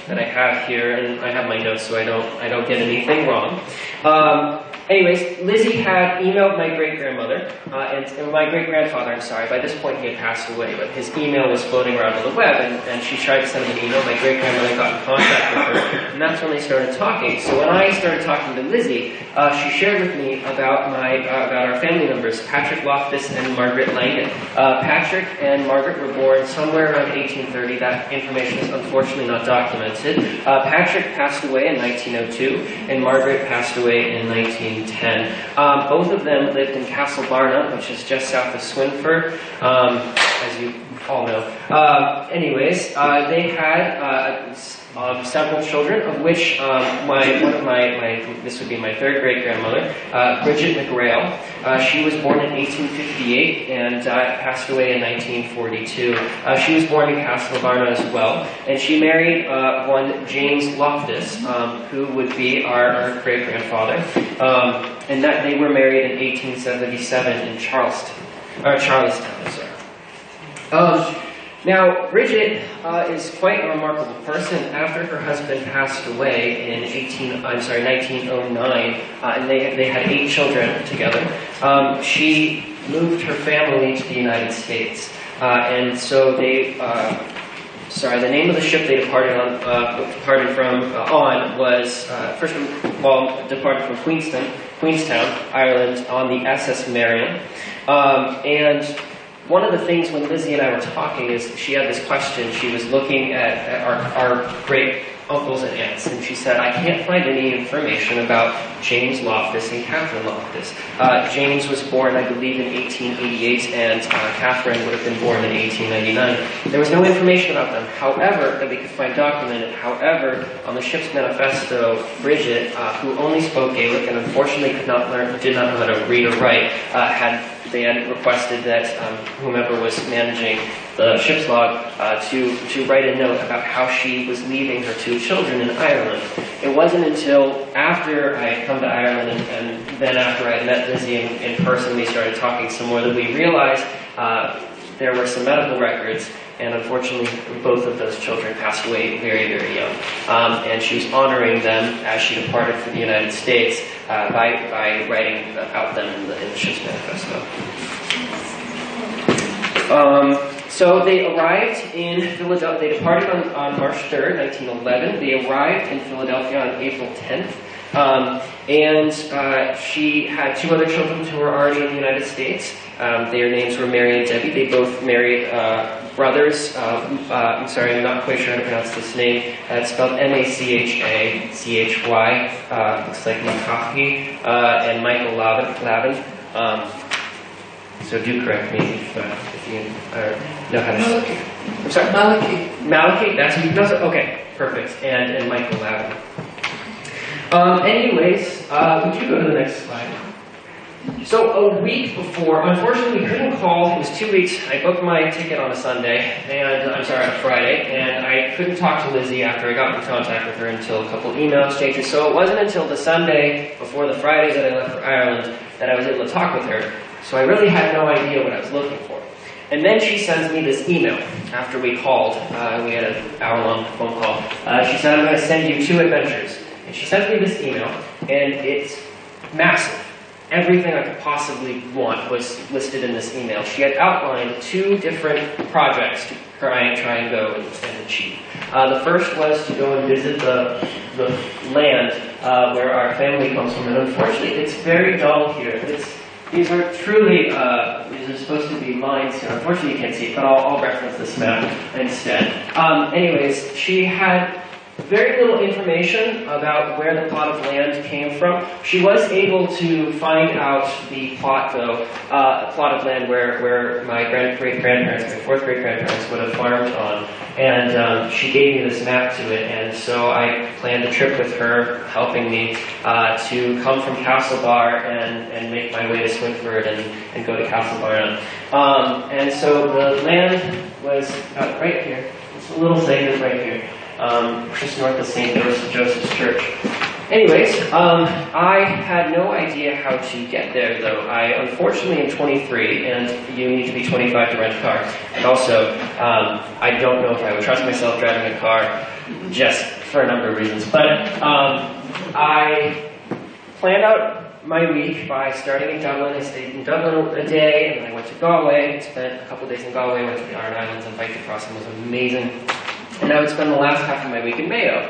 that I have here, and I have my notes so I don't get anything wrong. Lizzie had emailed my great-grandmother, and my great-grandfather, I'm sorry, by this point he had passed away, but his email was floating around on the web, and she tried to send him an email. My great-grandmother got in contact with her, and that's when they started talking. So when I started talking to Lizzie, she shared with me about our family members, Patrick Loftus and Margaret Langan. Patrick and Margaret were born somewhere around 1830. That information is unfortunately not documented. Patrick passed away in 1902, and Margaret passed away in 1910. Both of them lived in Castlebarna, which is just south of Swinford, as you all know. They had several children, of which this would be my third great-grandmother, Bridget McGrail. She was born in 1858 and passed away in 1942. She was born in Castlebarna as well, and she married one James Loftus, who would be our great-grandfather, and that they were married in 1877 in Charlestown. Now, Bridget is quite a remarkable person. After her husband passed away in 1909, and they had 8 children together, she moved her family to the United States. And so the name of the ship they departed from was first of all departed from Queenstown, Ireland, on the SS Marion, and one of the things when Lizzie and I were talking is she had this question. She was looking at our great uncles and aunts, and she said, I can't find any information about James Loftus and Catherine Loftus. James was born, I believe, in 1888, and Catherine would have been born in 1899. There was no information about them, however, that we could find documented. However, on the ship's manifesto, Bridget, who only spoke Gaelic and unfortunately did not know how to read or write, they had requested that whomever was managing the ship's log to write a note about how she was leaving her 2 children in Ireland. It wasn't until after I had come to Ireland and then after I had met Lizzie in person, we started talking some more, that we realized there were some medical records, and unfortunately both of those children passed away very, very young. And she was honoring them as she departed for the United States by writing about them in the ship's manifesto. So they arrived in Philadelphia. They departed on March 3rd, 1911. They arrived in Philadelphia on April 10th. And she had 2 other children who were already in the United States. Their names were Mary and Debbie. They both married brothers. I'm sorry, I'm not quite sure how to pronounce this name. It's spelled M-A-C-H-A-C-H-Y. Looks like Makahi, and Michael Lavin. So do correct me if you know how to... Malachi. I'm sorry? Malachi. Malachi? That's who you pronounce it? Okay, perfect. And Michael Lavin. Anyways, would you go to the next slide? So a week before, unfortunately we couldn't call, it was 2 weeks, I booked my ticket on a Sunday, and on a Friday, and I couldn't talk to Lizzie after I got in contact with her until a couple email exchanges, so it wasn't until the Sunday before the Friday that I left for Ireland that I was able to talk with her, so I really had no idea what I was looking for. And then she sends me this email after we called, we had an hour-long phone call. She said, I'm going to send you 2 adventures. And she sent me this email, and it's massive. Everything I could possibly want was listed in this email. She had outlined 2 different projects to try and go and achieve. The first was to go and visit the land where our family comes from, and unfortunately it's very dull here. These are truly, these are supposed to be lines here. Unfortunately you can't see it, but I'll reference this map instead. Anyways, she had very little information about where the plot of land came from. She was able to find out the plot, though, a plot of land where my great-grandparents, my 4th great-grandparents would have farmed on. And she gave me this map to it, and so I planned a trip with her, helping me to come from Castlebar and make my way to Swinford and go to Castlebar. And so the land was right here. It's a little segment right here. Just north of St. Joseph's Church. Anyways, I had no idea how to get there, though. I unfortunately am 23, and you need to be 25 to rent a car. And also, I don't know if I would trust myself driving a car, just for a number of reasons. But I planned out my week by starting in Dublin. I stayed in Dublin a day, and then I went to Galway, spent a couple days in Galway, went to the Iron Islands, and biked across, and it was amazing. And I would spend the last half of my week in Mayo.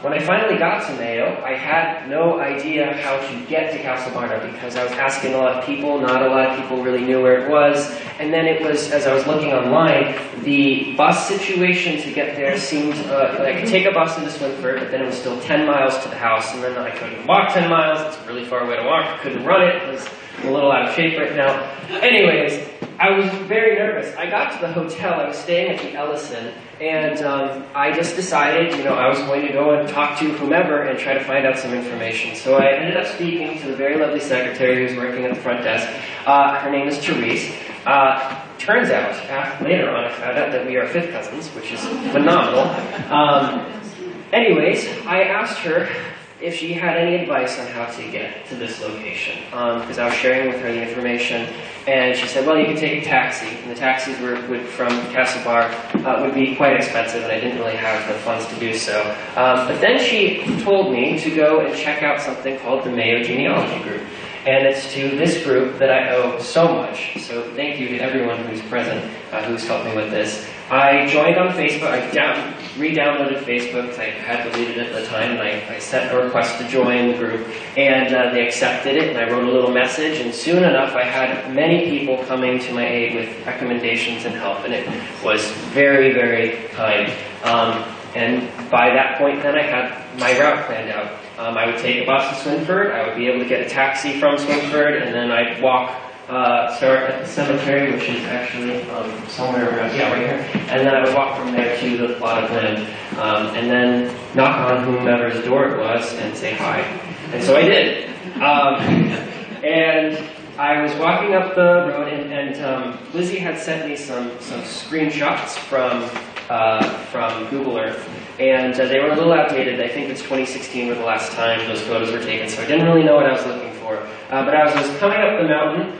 When I finally got to Mayo, I had no idea how to get to Castlebar because I was asking a lot of people. Not a lot of people really knew where it was. And then it was, as I was looking online, the bus situation to get there seemed like I could take a bus into Swinford, but then it was still 10 miles to the house, and then I couldn't walk 10 miles. It's a really far away to walk. I couldn't run it. It was a little out of shape right now. Anyways, I was very nervous. I got to the hotel. I was staying at the Ellison, and I just decided, I was going to go and talk to whomever and try to find out some information. So I ended up speaking to the very lovely secretary who was working at the front desk. Her name is Therese. Turns out, later on, I found out that we are 5th cousins, which is phenomenal. Anyways, I asked her if she had any advice on how to get to this location, because I was sharing with her the information, and she said, well, you can take a taxi, and the taxis from Castlebar would be quite expensive, and I didn't really have the funds to do so. But then she told me to go and check out something called the Mayo Genealogy Group, and it's to this group that I owe so much, so thank you to everyone who's present, who's helped me with this. I joined on Facebook. I re-downloaded Facebook because I had deleted it at the time, and I sent a request to join the group, and they accepted it, and I wrote a little message, and soon enough I had many people coming to my aid with recommendations and help, and it was very, very kind. And by that point then I had my route planned out. I would take a bus to Swinford, I would be able to get a taxi from Swinford, and then I'd walk, start at the cemetery, which is actually somewhere around, yeah, right here, and then I would walk from there to the plot of land, and then knock on whomever's door it was and say hi. And so I did. And I was walking up the road, and Lizzie had sent me some screenshots from Google Earth, and they were a little outdated. I think it's 2016 was the last time those photos were taken, so I didn't really know what I was looking for. But as I was coming up the mountain,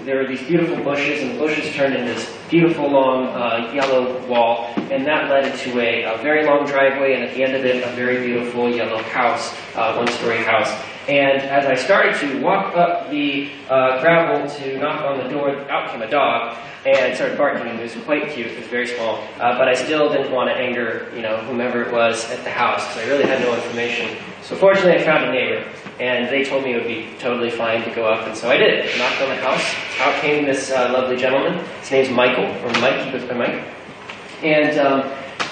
there were these beautiful bushes, and the bushes turned into this beautiful long yellow wall, and that led into a very long driveway, and at the end of it, a very beautiful yellow house, one-story house. And as I started to walk up the gravel to knock on the door, out came a dog and started barking, and it was quite cute. It was very small, but I still didn't want to anger, whomever it was at the house, because I really had no information. So fortunately, I found a neighbor, and they told me it would be totally fine to go up, and so I did. I knocked on the house. Out came this lovely gentleman. His name's Michael, or Mike. He goes by Mike. And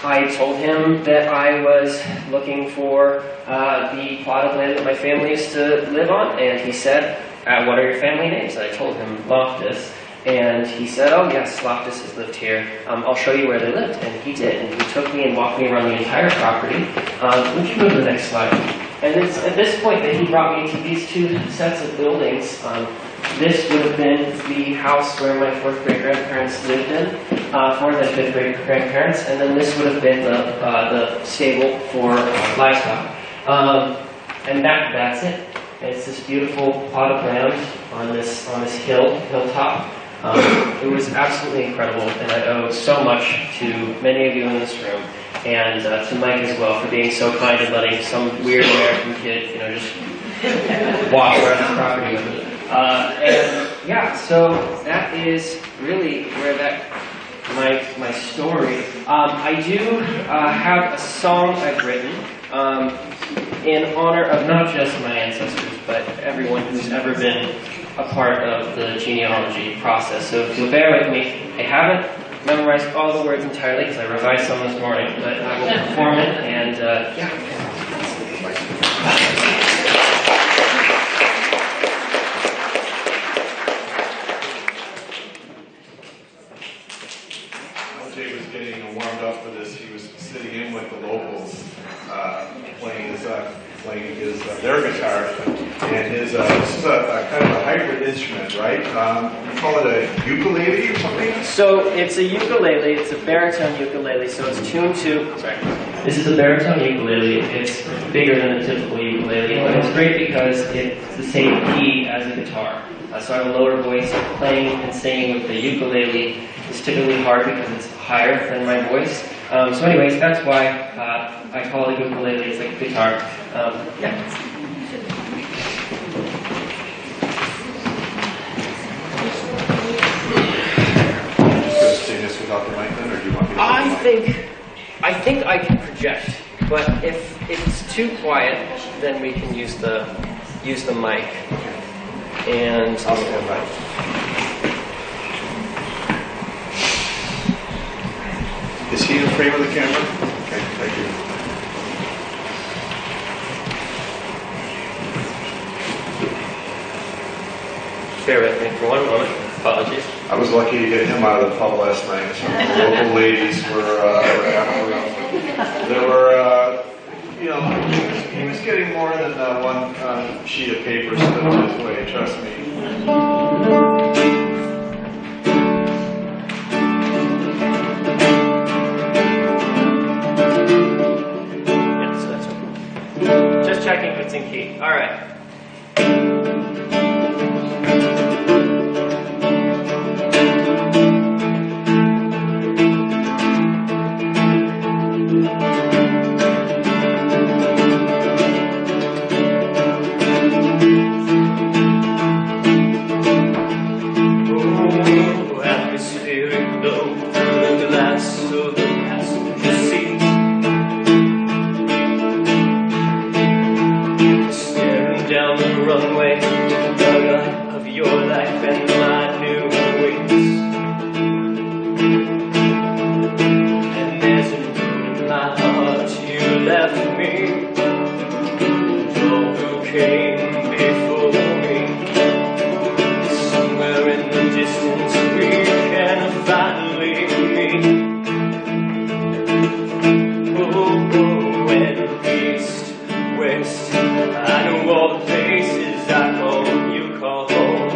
I told him that I was looking for the plot of land that my family used to live on, and he said, what are your family names? And I told him Loftus, and he said, oh yes, Loftus has lived here. I'll show you where they lived. And he did, and he took me and walked me around the entire property. Would you move to the next slide? And it's at this point that he brought me to these two sets of buildings. This would have been the house where my fourth great grandparents lived in, fourth and fifth great grandparents, and then this would have been the stable for livestock. And that's it. It's this beautiful plot of land on this hilltop. It was absolutely incredible, and I owe so much to many of you in this room, and to Mike as well for being so kind and letting some weird American kid, just walk around the property with me. And yeah, so that is really where my story. I do have a song I've written in honor of not just my ancestors, but everyone who's ever been a part of the genealogy process. So if you'll bear with me, I haven't memorized all the words entirely because I revised some this morning, but I will perform it, and yeah. Warmed up for this. He was sitting in with the locals, playing their guitar, and this is a kind of a hybrid instrument, right? You call it a ukulele or something? So it's a ukulele. It's a baritone ukulele. So it's tuned to. Sorry. This is a baritone ukulele. It's bigger than a typical ukulele, but it's great because it's the same key as a guitar. So I have a lower voice. Playing and singing with the ukulele is typically hard because it's higher than my voice. So anyways, that's why I call it a ukulele. It's like a guitar. Yeah. Just sing this without the mic then, or do you want me to? I think I can project, but if it's too quiet, then we can use the mic. And I'll stand by. Is he in frame of the camera? Okay, thank you. Bear with me for one moment. Apologies. I was lucky to get him out of the pub last night. Some of the local ladies were after him. There were, he was getting more than one sheet of paper slipped his way, trust me. Checking if it's in key. All right. Oh, atmospheric glow. runway, the of your life and my new wings. And there's a room in my heart you left me. All who came before me. Somewhere in the distance we can finally meet. Oh, and east, west, I know all the places I call you call home.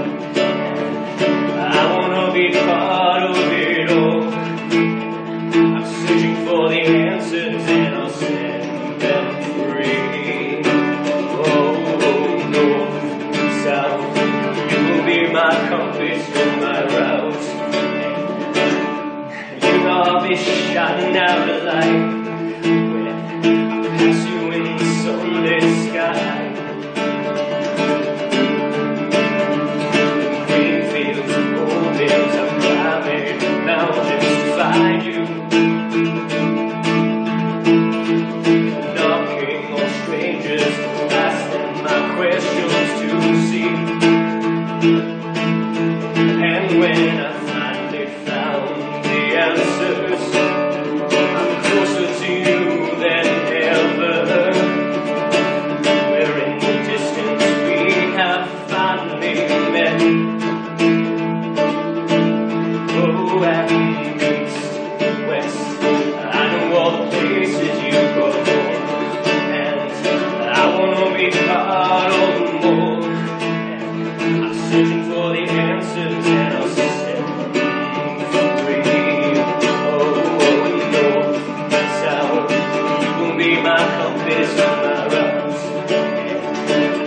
I wanna be part of it all. I'm searching for the answers and I'll set them free. Oh, north, south, you will be my compass and my route. You know I'll be shining out a light. Pass you in the sunlit sky. Green fields and old hills, I'm climbing mountains to find you. Knocking on strangers, asking my questions to see. And when I finally found the answers, I'm closer to you than ever. Where in the distance we have finally met. Oh, and east, west, I know all the places you go. And I wanna be part of the more. And I'm searching for the answers and I'll set them free. Oh, north, south, you will be my compass and my route.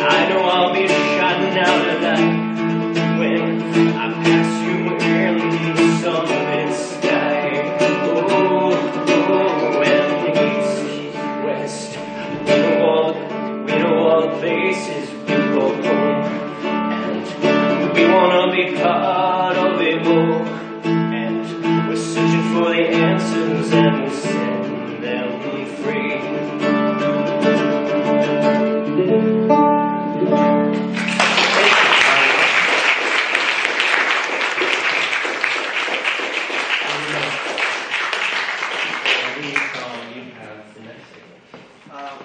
I know I'll be shining out a light when I pass you in the sunlit sky. Oh, and east, west, we know all the places we go home. And we wanna be part of it all. And we're searching for the answers and we'll set them free.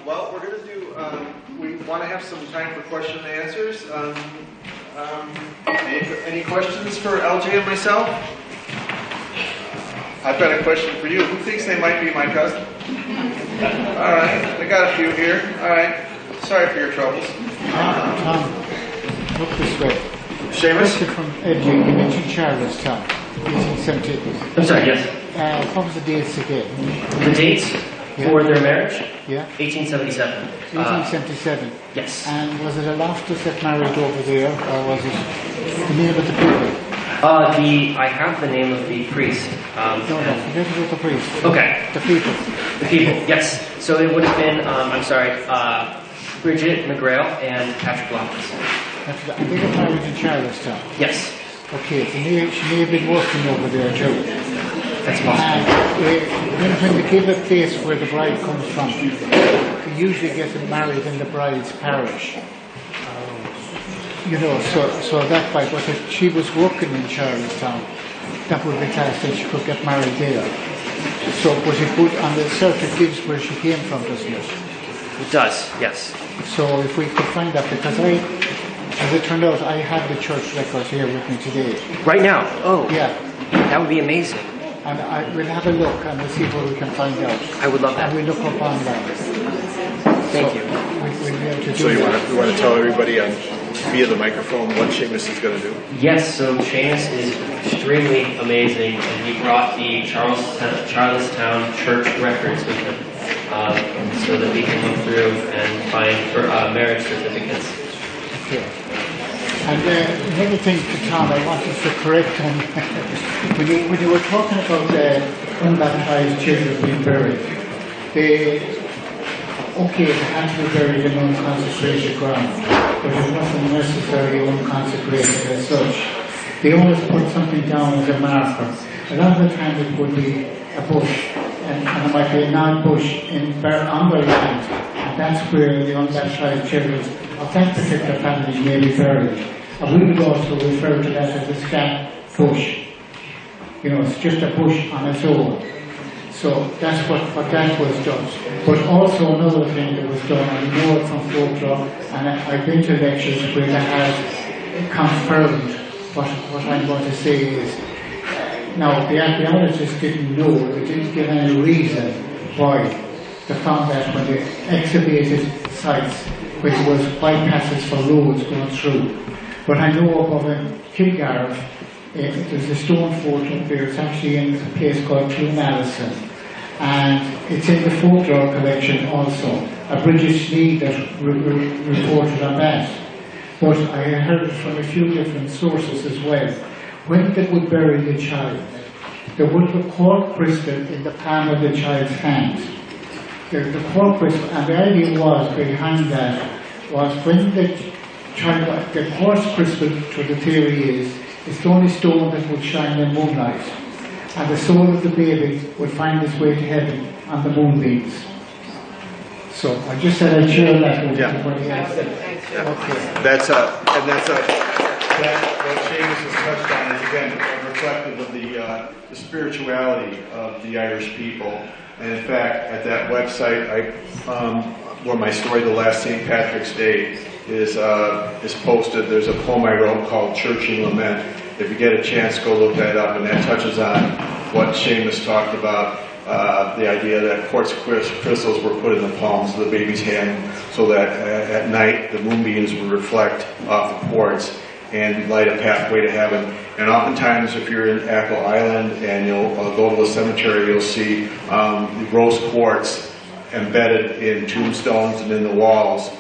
Well, we're going to do, we want to have some time for question and answers. Any questions for LJ and myself? I've got a question for you. Who thinks they might be my cousin? All right, I got a few here. All right, sorry for your troubles. Tom, look this way. Seamus? Question from LJ. You mentioned Charlestown, 1870. I'm sorry, yes. What was the dates again? The dates for their marriage? Yeah? 1877. 1877. Yes. And was it a Loftus that married over there, or was it the name of the people? I have the name of the priest. No, forget about the priest. Okay. The people. The people, yes. So it would have been, Bridget McGrail and Patrick Loftus. And they got married in Charlestown. Yes. Okay, so she may have been working over there too. That's possible. And when they give a place where the bride comes from, they usually get them married in the bride's parish. You know, so that way, but if she was working in Charlestown, that would be classed that she could get married there. So, but it would, on the circuit gives where she came from, doesn't it? It does, yes. So if we could find that, because as it turned out, I have the church records here with me today. Right now? Oh. Yeah. That would be amazing. And we'll have a look and we'll see what we can find out. I would love that. And we'll look up on that. Thank you. We'll be able to do So you that. want to tell everybody via the microphone what Seamus is going to do? Yes, so Seamus is extremely amazing, and he brought the Charlestown church records with him, so that we can look through and find marriage certificates. Okay. And another thing to Tom, I wanted to correct him. when you were talking about unbaptized children being buried, they had to be buried in unconsecrated ground, but there's nothing necessarily unconsecrated as such. They always put something down as a marker. A lot of the time it would be a bush, and there might be a non-bush on their land, and that's where the unbaptized children of that particular family may be buried. And we would also refer to that as a scant bush. You know, it's just a bush on its own. So that's what that was done. But also another thing that was done, I know it from folklore, and I've been to lectures where they have confirmed what I'm going to say is, now the archaeologists didn't know, they didn't give any reason why they found that when they excavated sites where there was bypasses for roads going through. But I know above in Kilgarve, there's a stone fort up there, it's actually in a place called Clonalison, and it's in the folklore collection also. A British lead that reported on that. But I heard it from a few different sources as well. When they would bury the child, they would put cork crystal in the palm of the child's hand. The cork crystal, and the idea was behind that was when the child, the quartz crystal, to the theory is, it's the only stone that would shine in moonlight, and the soul of the baby would find its way to heaven on the moonbeams. So I just said I'd share that with everybody else. Okay. What Seamus has touched on is again reflective of the spirituality of the Irish people. And in fact, at that website, where my story, The Last St. Patrick's Day, is posted. There's a poem I wrote called Church and Lament. If you get a chance, go look that up, and that touches on what Seamus talked about, the idea that quartz crystals were put in the palms of the baby's hand so that at night the moonbeams would reflect off the quartz and light a pathway to heaven. And oftentimes, if you're in Achill Island and you'll go to the cemetery, you'll see rose quartz embedded in tombstones and in the walls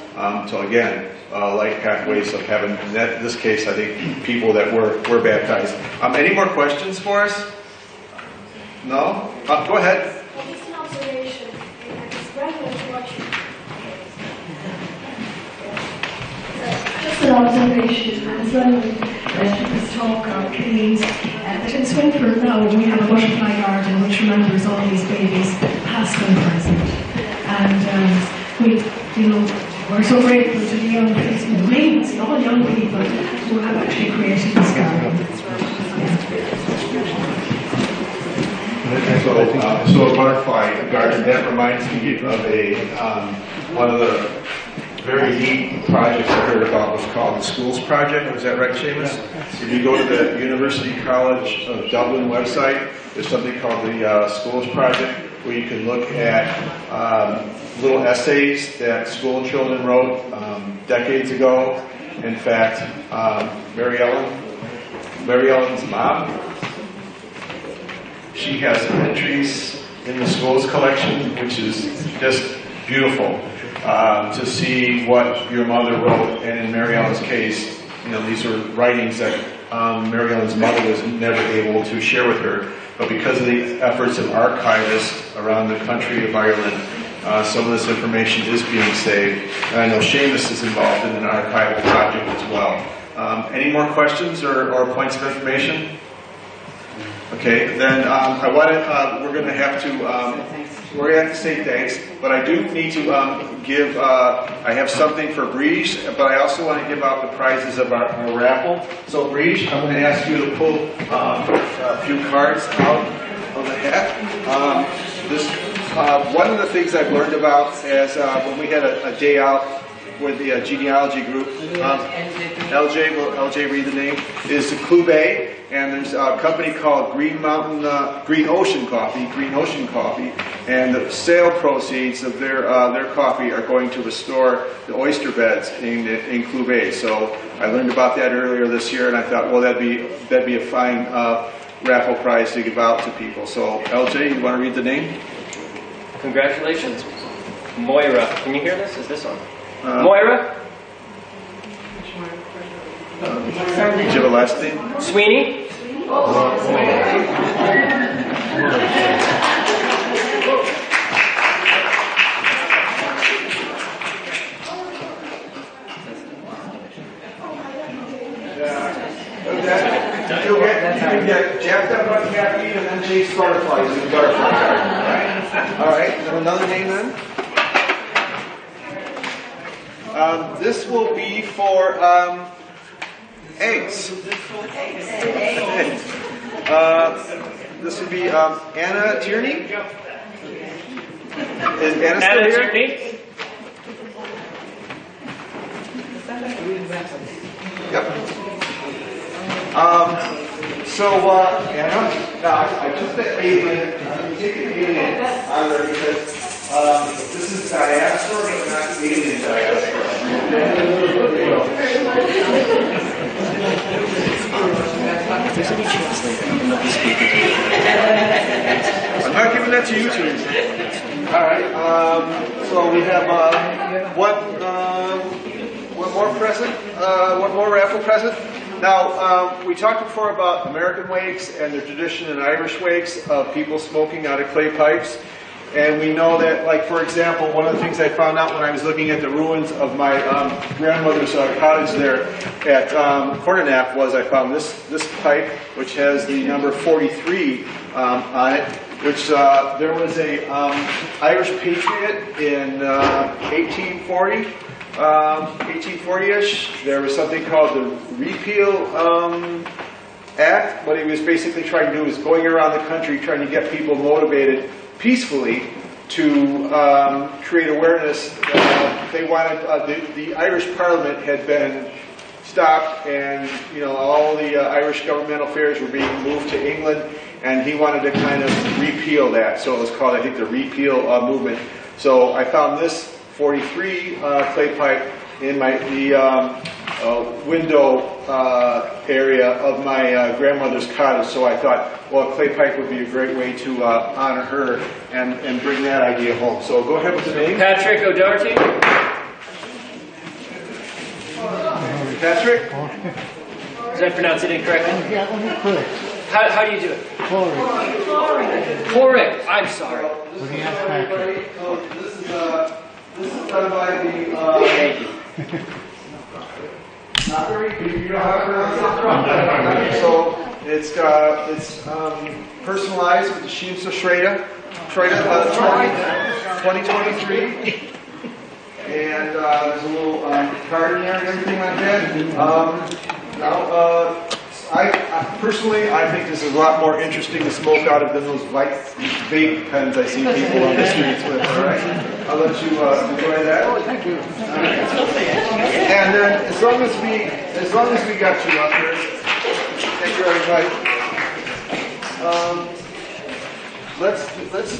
to, again, light pathways of heaven. In this case, I think people that were baptized. Any more questions for us? No? Go ahead. Just an observation. It's relevant to what you... Just an observation, and it's relevant to this talk or means that in Swinford now we have a butterfly garden which remembers all these babies, past and present. And we're so grateful to the young people, mainly all young people who have actually created this garden. So a butterfly garden, that reminds me of one of the very neat projects I heard about was called the Schools Project. Was that right, Seamus? If you go to the University College of Dublin website, there's something called the Schools Project, where you can look at little essays that school children wrote decades ago. In fact, Mary Ellen's mom, she has entries in the schools collection, which is just beautiful to see what your mother wrote. And in Mary Ellen's case, these are writings that Mary Ellen's mother was never able to share with her. But because of the efforts of archivists around the country of Ireland, some of this information is being saved. And I know Seamus is involved in an archival project as well. Any more questions or points of information? Okay, then we're going to have to say thanks, but I do need to give, I have something for Breege, but I also want to give out the prizes of our raffle. So Breege, I'm going to ask you to pull a few cards out of the hat. One of the things I've learned about is when we had a day out with the genealogy group, LJ, will LJ read the name, is the Clube, and there's a company called Green Ocean Coffee, and the sale proceeds of their coffee are going to restore the oyster beds in Clube. So I learned about that earlier this year, and I thought, well, that'd be a fine raffle prize to give out to people. So LJ, you want to read the name? Congratulations, Moira. Can you hear this? Is this on? Moira? Do you have a last name? Sweeney? You'll get jacked up on caffeine and then chase butterflies in the butterfly garden, right? All right, and another name then? This will be for eggs. This would be Anna Tierney. Is Anna still here? Tierney? Yep. Anna, now I took the alien, I'm taking alien out of there because this is diaspora, but not alien diaspora. I'm not giving that to you two. All right. So we have one more present, one more raffle present. Now, we talked before about American wakes and the tradition in Irish wakes of people smoking out of clay pipes. And we know that, like, for example, one of the things I found out when I was looking at the ruins of my grandmother's cottage there at Cornernap was I found this pipe, which has the number 43 on it, which there was a Irish patriot in 1840. 1840-ish, there was something called the Repeal Act. What he was basically trying to do was going around the country trying to get people motivated peacefully to create awareness that they wanted, the Irish Parliament had been stopped and, you know, all the Irish government affairs were being moved to England, and he wanted to kind of repeal that. So it was called, I think, the Repeal Movement. So I found this 43 clay pipe in the window area of my grandmother's cottage. So I thought, well, a clay pipe would be a great way to honor her and bring that idea home. So go ahead with the name. Patrick O'Doherty. Patrick? Did I pronounce it incorrectly? Yeah, correct. How do you do it? Correct. I'm sorry. This is done by the. Thank you. Not very. You know how to pronounce it? So it's personalized with the Síamsa Sráide 2023, and there's a little card in there and everything like that. I personally, I think this is a lot more interesting to smoke out of than those white vape pens I see people on the streets with. All right, I'll let you enjoy that. Oh, thank you. And then, as long as we got you up here, thank you, everybody. Let's do this.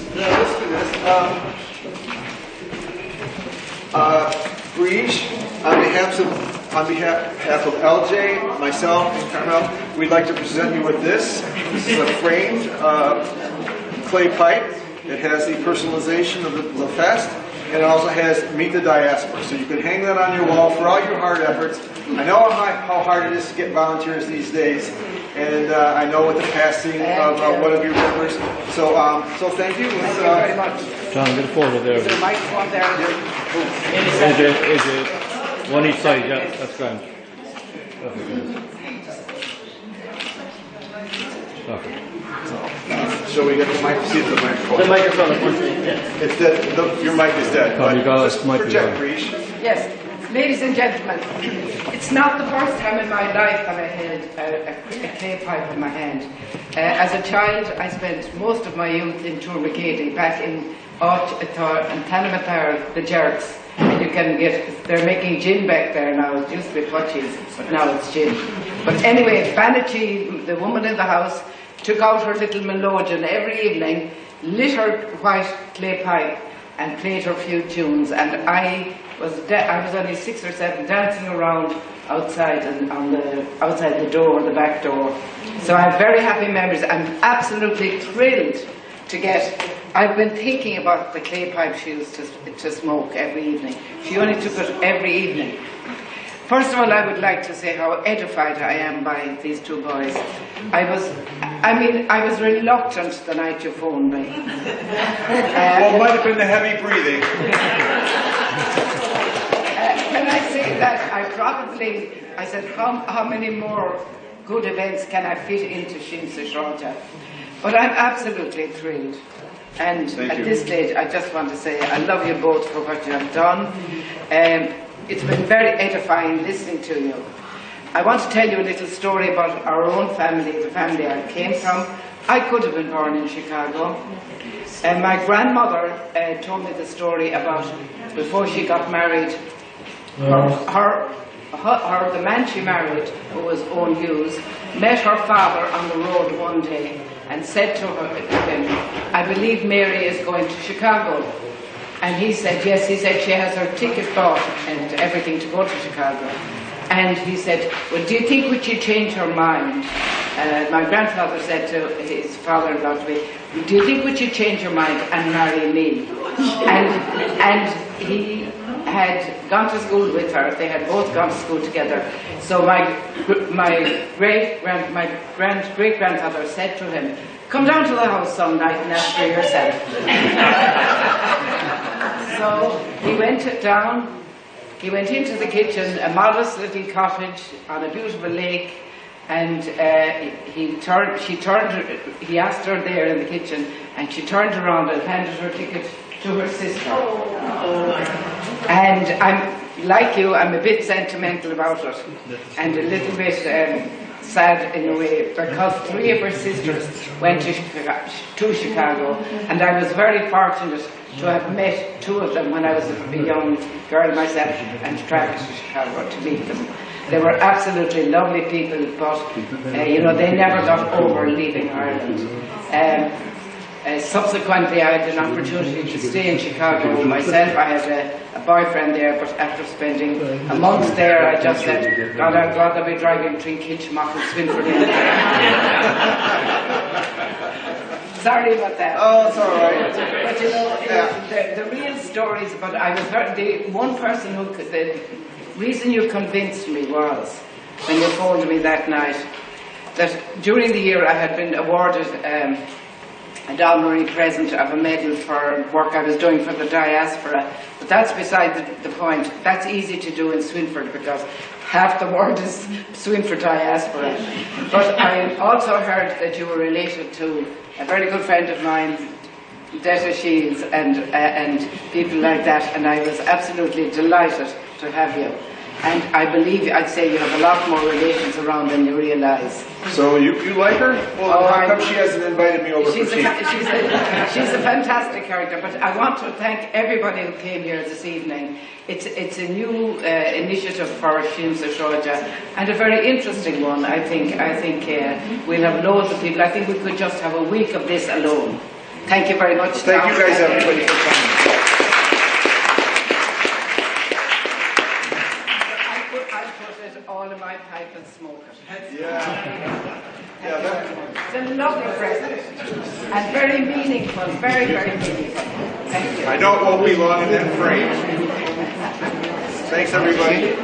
Breege, on behalf of LJ, myself, and Carmel, we'd like to present you with this. This is a framed clay pipe. It has the personalization of the fest, and it also has Meet the Diaspora. So you can hang that on your wall for all your hard efforts. I know how hard it is to get volunteers these days, and I know with the passing of one of your members. So thank you. Thank you very much. John, get a photo there. Is there a microphone there? Is it one each side? Yeah, that's grand. Okay. So we get the mic. See the microphone. The microphone. It's dead. Your mic is dead. Tom, you got us mic project, on. Breege. Yes, ladies and gentlemen, it's not the first time in my life that I held a clay pipe in my hand. As a child, I spent most of my youth in Tourmacady, back in Tanamatar, the Jerks. You can they're making gin back there now. It used to be putchies, but now it's gin. But anyway, Banachie, the woman in the house, took out her little melodeon every evening, lit her white clay pipe, and played her few tunes. And I was only 6 or 7, dancing around outside and outside the door, the back door. So I have very happy memories. I'm absolutely thrilled to get. I've been thinking about the clay pipe she used to smoke every evening. She only took it every evening. First of all, I would like to say how edified I am by these two boys. I was reluctant the night you phoned me. Well, it might have been the heavy breathing. When I say that, I said, how many more good events can I fit into Síamsa Sráide? But I'm absolutely thrilled. And Thank at you. this stage, I just want to say I love you both for what you have done. It's been very edifying listening to you. I want to tell you a little story about our own family, the family I came from. I could have been born in Chicago. And my grandmother told me the story about before she got married, the man she married, who was Owen Hughes, met her father on the road one day and said to him, I believe Mary is going to Chicago. And he said, yes, he said she has her ticket bought and everything to go to Chicago. And he said, well, do you think would she change her mind? My grandfather said to his father-in-law to me, do you think would she change her mind and marry me? And he had gone to school with her. They had both gone to school together. So my great-grandfather said to him, come down to the house some night and ask for yourself. So he went down, he went into the kitchen, a modest little cottage on a beautiful lake, and he asked her there in the kitchen, and she turned around and handed her ticket to her sister. And I'm like you, I'm a bit sentimental about it, and a little bit sad in a way, because 3 of her sisters went to Chicago, and I was very fortunate to have met 2 of them when I was a young girl myself and traveled to Chicago to meet them. They were absolutely lovely people, but they never got over leaving Ireland. Subsequently, I had an opportunity to stay in Chicago myself. I had a boyfriend there, but after spending a month there, I just said, God, I'd rather be driving between Kilchmock and Swinford. Sorry about that. Oh, it's all right. But the real stories, but I was heard, the one person who could, the reason you convinced me was, when you phoned me that night, that during the year I had been awarded an honorary present of a medal for work I was doing for the Diaspora. But that's beside the point. That's easy to do in Swinford because half the world is Swinford Diaspora. But I also heard that you were related to a very good friend of mine, Detta Shields, and people like that, and I was absolutely delighted to have you. And I believe, I'd say you have a lot more relations around than you realise. So you like her? Well, how come she hasn't invited me over for tea? She's a fantastic character, but I want to thank everybody who came here this evening. It's a new initiative for Síamsa Sráide, and a very interesting one, I think. We'll have loads of people. I think we could just have a week of this alone. Thank you very much. Thank you guys, everybody, for coming. All in my pipe and smoke it. Yeah. It's a lovely present and very meaningful, very, very meaningful. Thank you. I know it won't be long in that frame. Thanks, everybody.